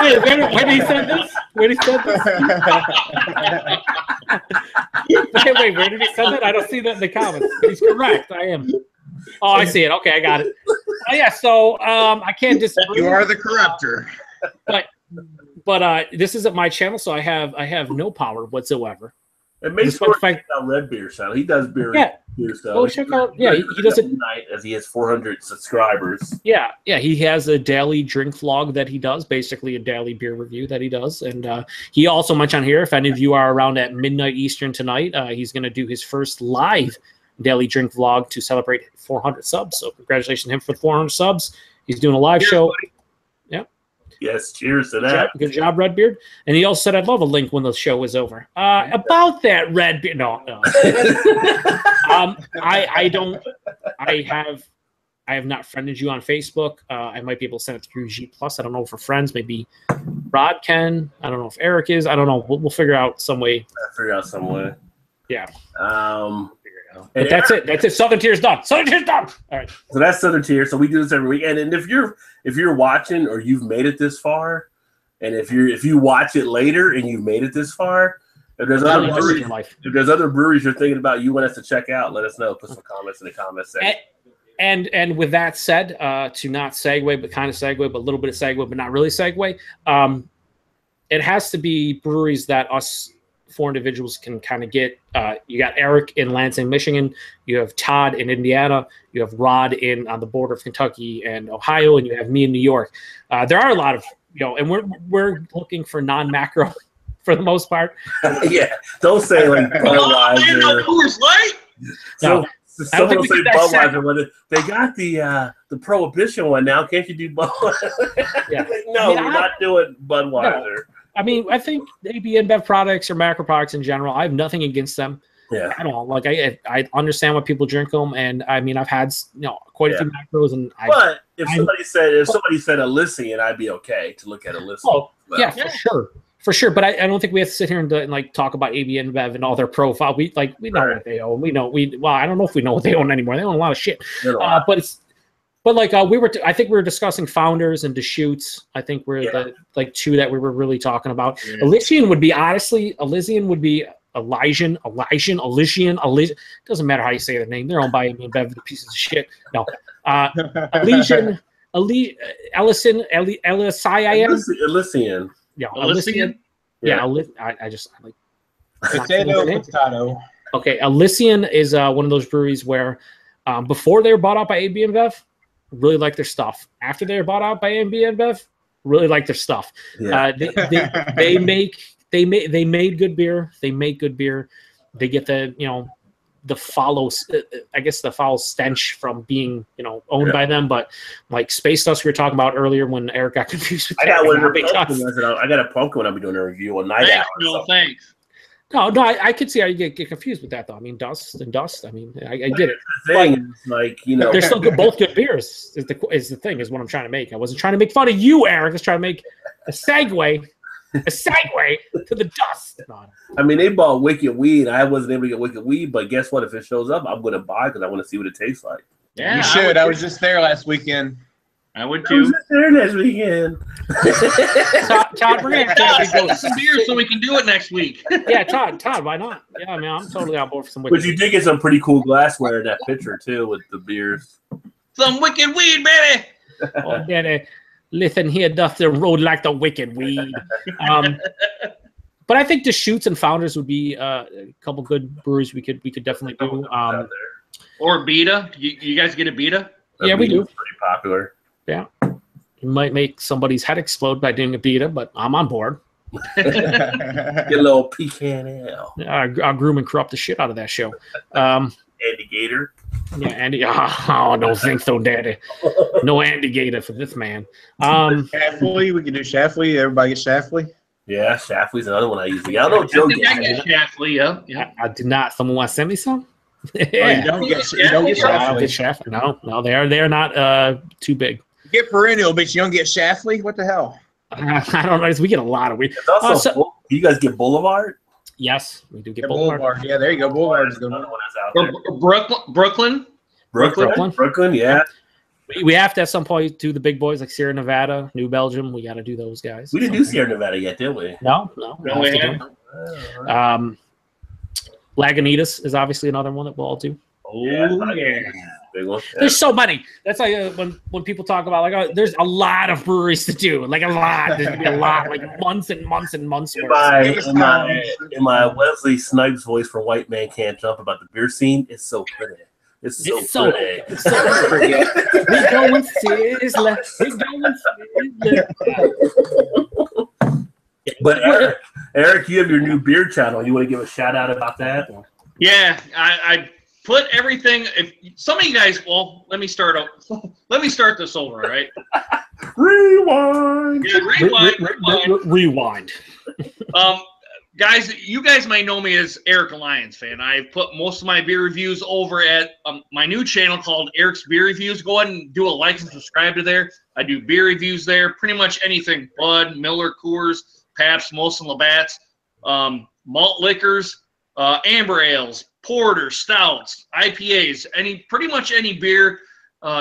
Wait, when he said this? When he said this? wait, where did he say that? I don't see that in the comments. He's correct. I am. Oh, I see it. Okay, I got it. Oh, yeah, so I can't disagree. You are the corrupter. But this isn't my channel, so I have no power whatsoever. And make sure to check out Red Beer channel. He does beer stuff. Go check out. Yeah, he does it tonight as he has 400 subscribers. Yeah, he has a daily drink vlog that he does, basically a daily beer review that he does, and he also mentioned here, if any of you are around at midnight Eastern tonight, he's going to do his first live daily drink vlog to celebrate 400 subs. So congratulations to him for 400 subs. He's doing a live show. Buddy. Yes, cheers to that. Good job, Redbeard. And he also said, "I'd love a link when the show is over." About that, Redbeard. No. I have not friended you on Facebook. I might be able to send it through G+. I don't know if we're friends. Maybe Rod can. I don't know if Eric is. I don't know. We'll figure out some way. Yeah. But that's it. That's it. Southern Tier's done. Southern Tier's done. All right. So that's Southern Tier. So we do this every week. And if you're watching or you've made it this far, and if you watch it later and you've made it this far, if there's other breweries you're thinking about you want us to check out, let us know. Put some comments in the comments section. And with that said, to not segue, but kind of segue, but a little bit of segue, but not really segue, it has to be breweries that us four individuals can kind of get. You got Eric in Lansing, Michigan. You have Todd in Indiana. You have Rod on the border of Kentucky and Ohio, and you have me in New York. There are a lot of and we're looking for non-macro for the most part. Yeah, don't say like Budweiser. No. Someone will say Budweiser when they got the Prohibition one now. Can't you do Budweiser? Yeah. No, we're not doing Budweiser. No. I mean, I think AB InBev products or macro products in general, I have nothing against them. Yeah. At all. Like I understand why people drink them, and I mean I've had quite a few macros, and but if somebody said Elysian, I'd be okay to look at Elysian. Oh, yeah, for sure. But I don't think we have to sit here and like talk about AB InBev and all their profile. We know what they own. I don't know if we know what they own anymore. They own a lot of shit. I think we were discussing Founders and Deschutes. I think we're the two that we were really talking about. Yeah. Elysian would be Elysian. Doesn't matter how you say their name. They're owned by InBev, pieces of shit. No. Elysian. Elysian. Yeah, Elysian. Yeah, I just like potato. Okay, Elysian is one of those breweries where before they were bought out by AB InBev, really like their stuff. After they were bought out by AB InBev, really like their stuff. Yeah. They made good beer. They make good beer. They get the foul stench from being owned by them. But like Space Dust we were talking about earlier when Eric got confused with I got a pumpkin when I'll be doing a review on Night Owl. No, thanks. No, I could see how you get confused with that though. I mean, dust. I mean, I get it. The thing is, they're still both good beers. Is the thing is what I'm trying to make. I wasn't trying to make fun of you, Eric. I was trying to make a segue to the dust. No. I mean, they bought Wicked Weed. I wasn't able to get Wicked Weed, but guess what? If it shows up, I'm going to buy because I want to see what it tastes like. Yeah, you should. I was just there last weekend. I would too. I was just there next weekend. Todd, we're gonna have some beer so we can do it next week. Yeah, Todd, why not? Yeah, I mean, I'm totally on board for some. But you did get some pretty cool glassware in that picture too, with the beers. Some Wicked Weed, baby. Oh, yeah, listen here, Dustin road like the Wicked Weed. But I think Deschutes and Founders would be a couple good breweries we could definitely do. Or Beta. You guys get a Beta? Yeah, we do. Pretty popular. Yeah. You might make somebody's head explode by doing a Beta, but I'm on board. Get a little pecan ale. I'll groom and corrupt the shit out of that show. Andy Gator. Yeah, Andy. Oh, don't think so, Daddy. No Andy Gator for this man. Shafley, we can do Shafley. Everybody get Shafley. Yeah, Shafley's another one I use. I don't know if Joe gets Shafley. Yeah. I did not. Someone want to send me some? Yeah. Oh, you don't get Shafley. No, they are not too big. Get perennial, but you don't get Shafley. What the hell? I don't know. We get a lot of. It's also, you guys get Boulevard? Yes, we do get Yeah, Boulevard. Yeah, there you go. Boulevard's a good Another one. one that's out there. Brooklyn. Brooklyn, yeah. We have to at some point do the big boys like Sierra Nevada, New Belgium. We got to do those guys. We didn't do Sierra Nevada yet, did we? No. we haven't. Lagunitas is obviously another one that we'll all do. Oh, yeah. Big one. Yeah. There's so many. That's like when people talk about like, oh, there's a lot of breweries to do. Like a lot. There's gonna be a lot. Like months and months and months. In my Wesley Snipes voice for White Man Can't Jump about the beer scene, it's so pretty. It's so pretty. It's so pretty. We going sizzler. We going sizzler. But Eric, you have your new beer channel. You want to give a shout out about that? Yeah, I put everything. If some of you guys, well, let me start this over, all right? Rewind. Yeah, rewind. Guys, you guys might know me as Eric Alliance fan. I put most of my beer reviews over at my new channel called Eric's Beer Reviews. Go ahead and do a like and subscribe to there. I do beer reviews there, pretty much anything: Bud, Miller, Coors, Pabst, Molson Labatt's, malt liquors, amber ales, porters, stouts, IPAs, pretty much any beer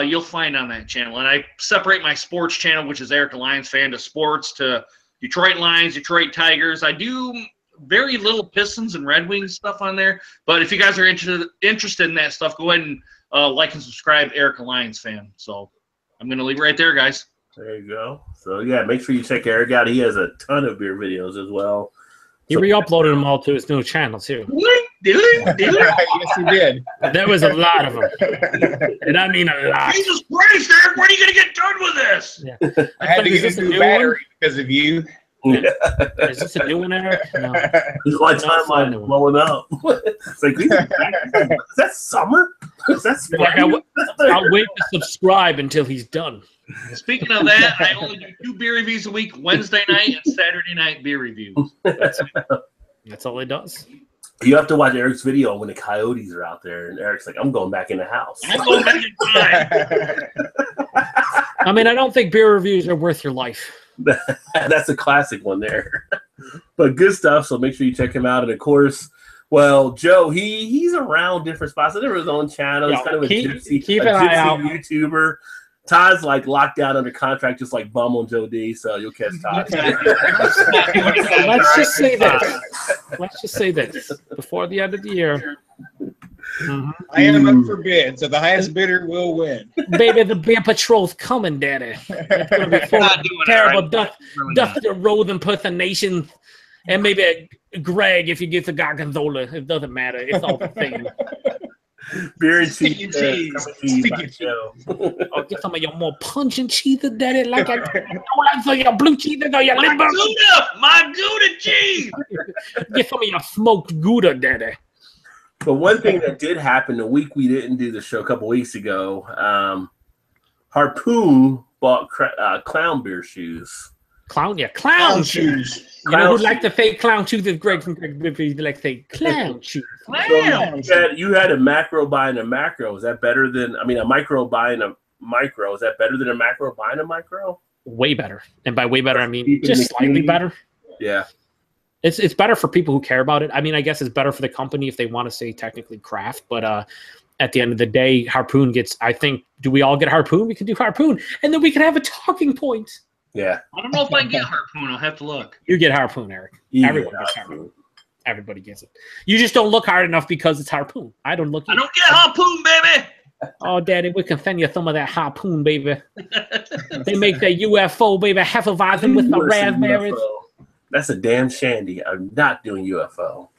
you'll find on that channel. And I separate my sports channel, which is Eric Alliance fan, to sports, to Detroit Lions, Detroit Tigers. I do very little Pistons and Red Wings stuff on there. But if you guys are interested in that stuff, go ahead and like and subscribe, Eric Alliance fan. So I'm going to leave it right there, guys. There you go. So, yeah, make sure you check Eric out. He has a ton of beer videos as well. He re-uploaded them all to his new channel, too. Did Yes, he did. There was a lot of them. And I mean a lot. Jesus Christ, Eric, when are you going to get done with this? Yeah. I had to get a new battery because of you. Is this a new one, Eric? No. This is my timeline is blowing up. It's like, is that summer? Is that spring? Like, I'll wait to subscribe until he's done. Speaking of that, I only do 2 beer reviews a week, Wednesday night and Saturday night beer reviews. That's all he does. You have to watch Eric's video when the coyotes are out there, and Eric's like, I'm going back in the house. I'm going back in time. I mean, I don't think beer reviews are worth your life. That's a classic one there. But good stuff, so make sure you check him out. And, of course, well, Joe, he's around different spots. He has his own channel. He's kind of a gypsy YouTuber. Todd's like locked down under contract, just like Bum on Joe D. So you'll catch Todd. Let's just say this. Before the end of the year, I am up for bid, so the highest bidder will win. Baby, the Beer Patrol's coming, Daddy. It's going to be full of terrible Dusty Road impersonation. And maybe Greg, if you get the Gorgonzola. It doesn't matter. It's all the same. Beer and cheese. I'll get some of your more pungent cheese, Daddy. Like I don't like some of your blue cheese or your my Gouda cheese. Get some of your smoked Gouda, Daddy. But one thing that did happen the week we didn't do the show a couple weeks ago, Harpoon bought clown beer shoes. Clown shoes. You know who like the fake clown shoes? Is Greg from Greg Biffy. Like fake clown shoes. So you had a macro buying a macro. Is that better than? I mean, a micro buying a micro. Is that better than a macro buying a micro? Way better. And by way better, I mean just slightly better. Yeah. It's better for people who care about it. I mean, I guess it's better for the company if they want to say technically craft, but at the end of the day, Harpoon gets. I think. Do we all get Harpoon? We can do Harpoon, and then we can have a talking point. Yeah. I don't know if I can get Harpoon. I'll have to look. You get Harpoon, Eric. Everyone gets Harpoon. Everybody gets it. You just don't look hard enough because it's Harpoon. I don't look. I don't get Harpoon, baby. Oh, Daddy, we can send you some of that Harpoon, baby. They make that UFO, baby, Hefeweizen with the raspberries. That's a damn shandy. I'm not doing UFO.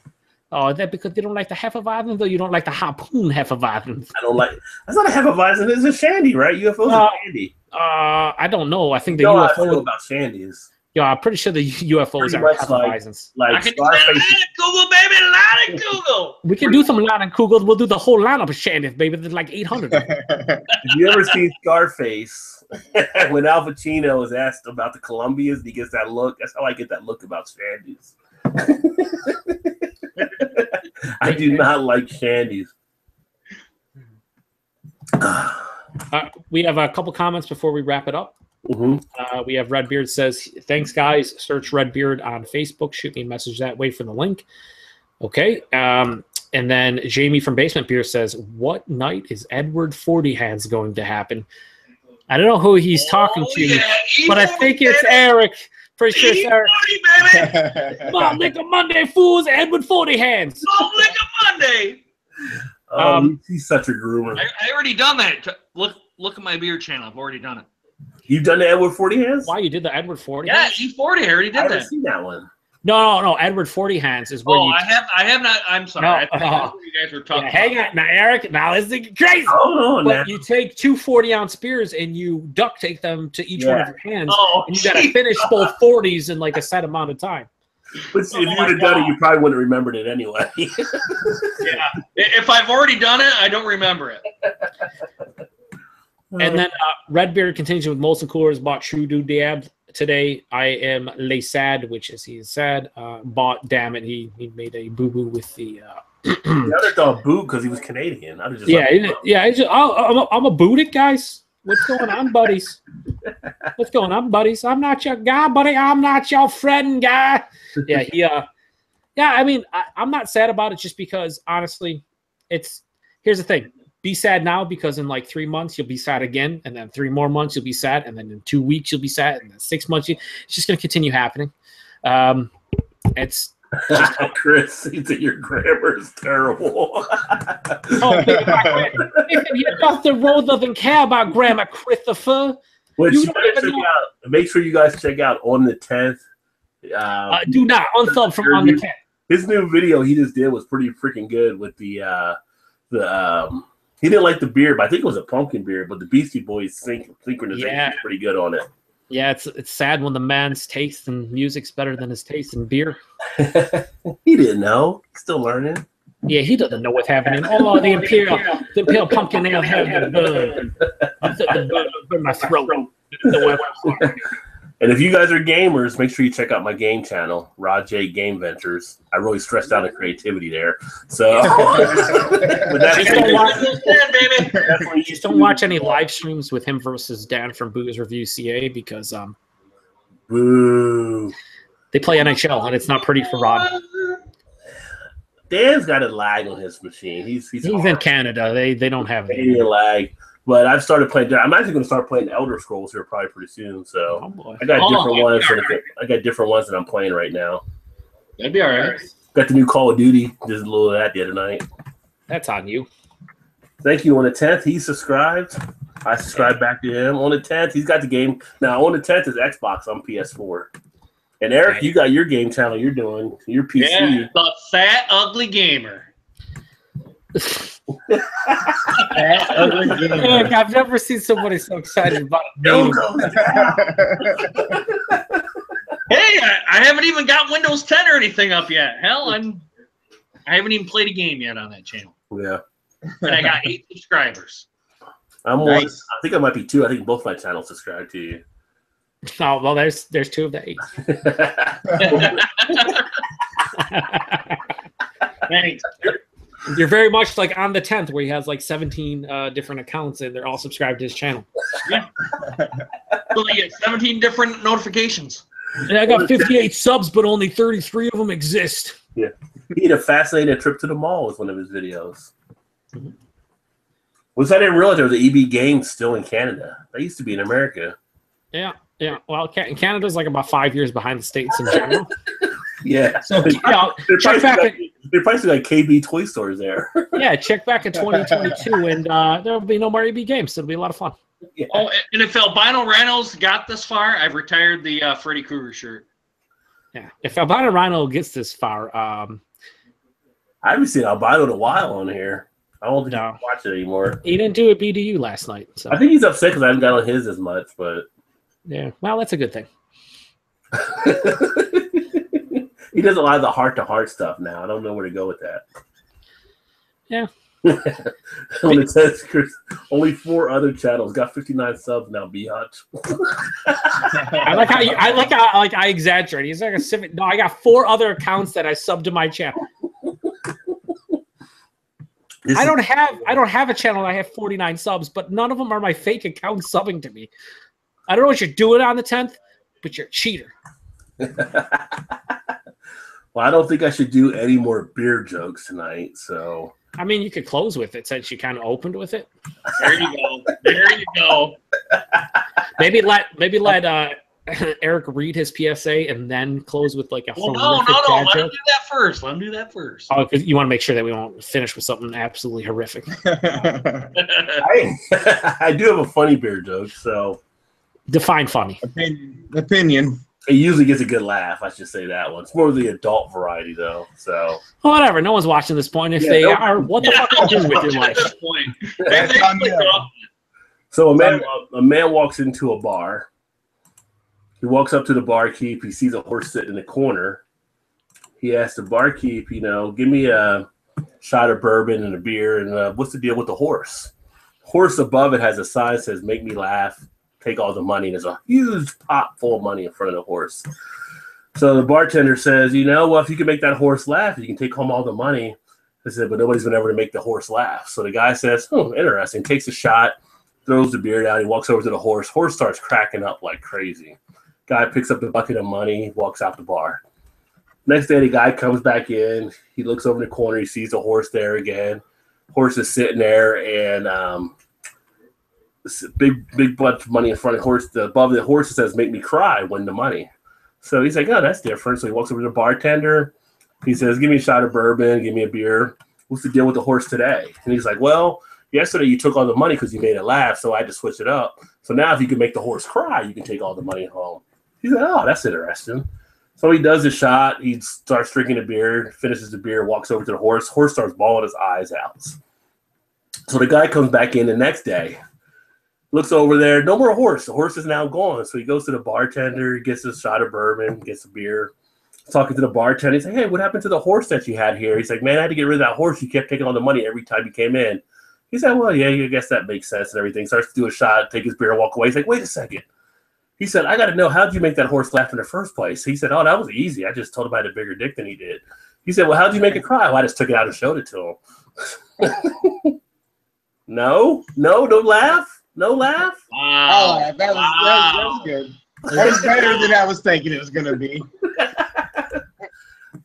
Oh, is that because you don't like the Hefeweizen, or you don't like the Harpoon Hefeweizen? I don't like. That's not a Hefeweizen. It's a shandy, right? UFO's a shandy. I don't know. I think the UFO. I feel UFO about shandies. Yeah, I'm pretty sure the UFOs are Hefeweizens. Like I can do that Google, baby. Line of Google. We can do some line of Googles. We'll do the whole lineup of shandies, baby. There's like 800. Have you ever seen Scarface? When Al Pacino is asked about the Colombians, he gets that look. That's how I get that look about shandies. I do not like shandies. We have a couple comments before we wrap it up. We have Redbeard says, thanks, guys. Search Redbeard on Facebook. Shoot me a message that way for the link. Okay. And then Jamie from Basement Beer says, what night is Edward 40 Hands going to happen? I don't know who he's talking to, but I think it's Eric. Pretty sure it's Eric. Mom, Liquor Monday, fools. Edward 40 Hands. Mom, Liquor Monday. He's such a groomer. I already done that. Look at my beer channel. I've already done it. You've done the Edward 40 Hands? Why, you did the Edward 40 Yeah, Hands? E40. I already did I haven't that. seen that one. No. Edward 40 Hands is where you... I have not. I'm sorry. No, I think that's what you guys were talking about. Hang on. Now, Eric, now this is crazy. Oh, no, But you take 2 40-ounce beers and you duct tape them to each one of your hands. And you got to finish both 40s in like a set amount of time. But if you would have done it, you probably wouldn't have remembered it anyway. Yeah. If I've already done it, I don't remember it. And then Redbeard continues with Molson Coolers bought True Dude Diab today. I am Le Sad, which is he is sad. Bought, damn it, he made a boo boo with the. The other thought boo because he was Canadian. I was just I'm a booted, guys. What's going on, buddies? What's going on, buddies? I'm not your guy, buddy. I'm not your friend, guy. Yeah, I mean, I'm not sad about it just because honestly, here's the thing. Be sad now because in like 3 months you'll be sad again, and then 3 more months you'll be sad, and then in 2 weeks you'll be sad, and then 6 months it's just going to continue happening. It's just Chris, he said your grammar is terrible. The road doesn't care about grammar, Christopher. Which make sure you guys check out on the 10th. Do not unsub from on the 10th. His new video he just did was pretty freaking good with the he didn't like the beer, but I think it was a pumpkin beer. But the Beastie Boys synchronization is pretty good on it. Yeah, it's sad when the man's taste in music's better than his taste in beer. He didn't know. He's still learning. Yeah, he doesn't know what's happening. Oh, the Imperial Pumpkin Ale has the burn. The burn my throat. And if you guys are gamers, make sure you check out my game channel, Rod J Game Ventures. I really stressed out the creativity there. So, just don't watch any live streams with him versus Dan from Booze Review CA because boo. They play NHL and it's not pretty for Rod. Dan's got a lag on his machine. He's in Canada. They don't have any lag. But I've started playing. I'm actually going to start paying Elder Scrolls here probably pretty soon. So I got different ones. I got different ones that I'm playing right now. That'd be all right. Got the new Call of Duty. Did a little of that the other night. That's on you. Thank you. On the 10th, he subscribed. I subscribed back to him. On the 10th, he's got the game. Now on the 10th is Xbox on PS4. And Eric, you got your game channel. You're doing your PC. Yeah, the Fat Ugly Gamer. Eric, I've never seen somebody so excited about it. Hey, I haven't even got Windows 10 or anything up yet. Hell, I haven't even played a game yet on that channel. Yeah. And I got 8 subscribers. I'm nice. I think I might be 2. I think both my channels subscribe to you. Oh, well, there's 2 of the 8. Thanks. You're very much like on the 10th where he has like 17 different accounts and they're all subscribed to his channel. Yeah. So you get 17 different notifications. And I got 58 subs, but only 33 of them exist. Yeah. He had a fascinating trip to the mall with one of his videos. Mm-hmm. Which I didn't realize there was an EB Games still in Canada. That used to be in America. Yeah. Well, Canada's like about 5 years behind the States in general. Yeah. So check back. They're probably like KB toy stores there. Yeah, check back in 2022, and there'll be no more EB Games. It'll be a lot of fun. Yeah. Oh, and if Albino Rhinos got this far, I've retired the Freddy Krueger shirt. Yeah, if Albino Rhino gets this far, I haven't seen Albino in a while on here. I don't think I watch it anymore. He didn't do a BDU last night. So. I think he's upset because I haven't got on his as much, but yeah, well, that's a good thing. He does a lot of the heart-to-heart stuff now. I don't know where to go with that. Yeah. When it says Chris, only 4 other channels got 59 subs now. Biatch. I like how I exaggerate. He's like a civic. No, I got 4 other accounts that I subbed to my channel. I don't have a channel. I have 49 subs, but none of them are my fake accounts subbing to me. I don't know what you're doing on the 10th, but you're a cheater. Well, I don't think I should do any more beer jokes tonight. So, I mean, you could close with it since you kind of opened with it. There you go. There you go. Maybe let Eric read his PSA and then close with like a no. dad Let him joke. do that first. Let him do that first. Oh, because you want to make sure that we won't finish with something absolutely horrific. I do have a funny beer joke. So, Define funny. Opinion. it usually gets a good laugh. I should say that one. It's more of the adult variety, though. So, Well, whatever. No one's watching this point. If Yeah, they no- are, what the fuck are you doing with your At life? this point, That's they on click you. off. so a man walks into a bar. He walks up to the barkeep. He sees a horse sitting in the corner. He asks the barkeep, give me a shot of bourbon and a beer, and what's the deal with the horse? Horse above it has a sign that says, "Make me laugh, take all the money." And there's a huge pot full of money in front of the horse. So the bartender says, well, if you can make that horse laugh, you can take home all the money. I said, but nobody's been able to make the horse laugh. So the guy says, interesting. Takes a shot, throws the beer down. He walks over to the horse. Horse starts cracking up like crazy. Guy picks up the bucket of money, walks out the bar. Next day, the guy comes back in. He looks over in the corner. He sees the horse there again. Horse is sitting there, and this big bunch of money in front of the horse. Above the horse, it says, "Make me cry, win the money." So he's like, oh, that's different. So he walks over to the bartender. He says, give me a shot of bourbon, give me a beer. What's the deal with the horse today? And he's like, well, yesterday you took all the money because you made it laugh, so I had to switch it up. So now if you can make the horse cry, you can take all the money home. He's like, oh, that's interesting. So he does a shot. He starts drinking a beer, finishes the beer, walks over to the horse. Horse starts bawling his eyes out. So the guy comes back in the next day, looks over there, no more horse. The horse is now gone. So he goes to the bartender, gets a shot of bourbon, gets a beer. He's talking to the bartender. He's like, hey, what happened to the horse that you had here? He's like, man, I had to get rid of that horse. You kept taking all the money every time you came in. He said, well, yeah, I guess that makes sense and everything. Starts to do a shot, take his beer, walk away. He's like, wait a second. He said, I got to know, how did you make that horse laugh in the first place? He said, oh, that was easy. I just told him I had a bigger dick than he did. He said, well, how did you make it cry? Well, I just took it out and showed it to him. No laugh. No laugh? Wow. Oh, that was good. That was better than I was thinking it was going to be.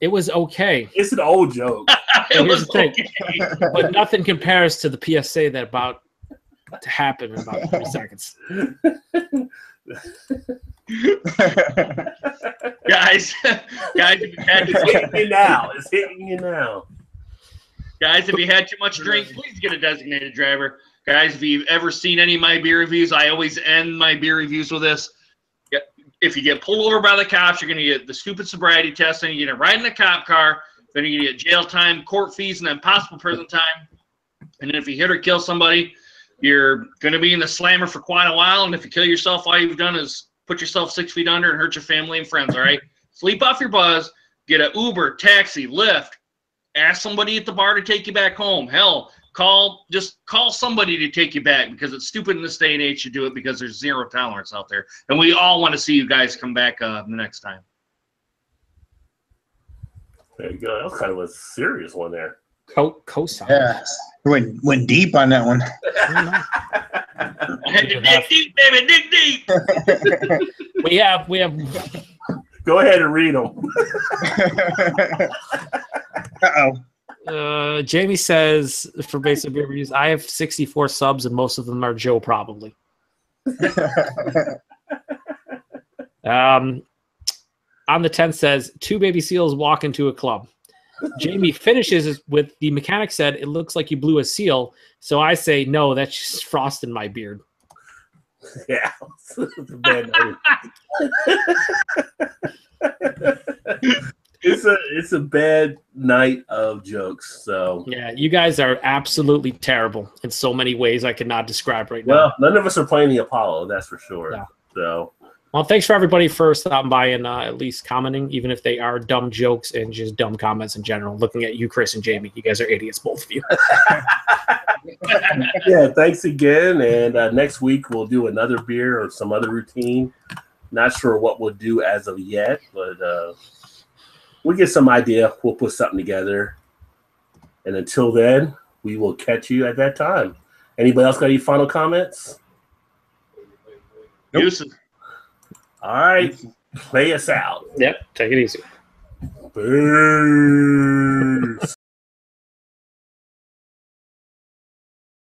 It was okay. It's an old joke. It Here's was the thing. okay. But nothing compares to the PSA that about to happen in about 3 seconds. Guys, if you had It's hitting you now. It's hitting you now. Guys, if you had too much drink, please get a designated driver. Guys, if you've ever seen any of my beer reviews, I always end my beer reviews with this. If you get pulled over by the cops, you're going to get the stupid sobriety test, and you're going to ride in a cop car, then you're going to get jail time, court fees, and then possible prison time. And then if you hit or kill somebody, you're going to be in the slammer for quite a while. And if you kill yourself, all you've done is put yourself 6 feet under and hurt your family and friends, all right? Sleep off your buzz, get an Uber, taxi, Lyft, ask somebody at the bar to take you back home. Hell, just call somebody to take you back, because it's stupid in this day and age to do it, because there's zero tolerance out there. And we all want to see you guys come back the next time. There you go. That was kind of a serious one there. Cosign. Yeah. Went deep on that one. I had to dig deep, baby, dig deep. We have Go ahead and read them. Uh-oh. Jamie says for basic beer reviews, I have 64 subs and most of them are Joe probably. On the 10th says 2 baby seals walk into a club. Jamie finishes with the mechanic said it looks like you blew a seal, so I say no, that's just frost in my beard. Yeah. It's a bad night. It's a bad night of jokes. So Yeah, you guys are absolutely terrible in so many ways I cannot describe right now. well, none of us are playing the Apollo, that's for sure. Yeah. So Well, thanks for everybody for stopping by and at least commenting, even if they are dumb jokes and just dumb comments in general. Looking at you, Chris and Jamie, you guys are idiots, both of you. yeah, thanks again. And next week we'll do another beer or some other routine. Not sure what we'll do as of yet, but we'll get some idea. We'll put something together. And until then, we will catch you at that time. Anybody else got any final comments? Nope. Uses. All right, play us out. Yep. Take it easy. Peace.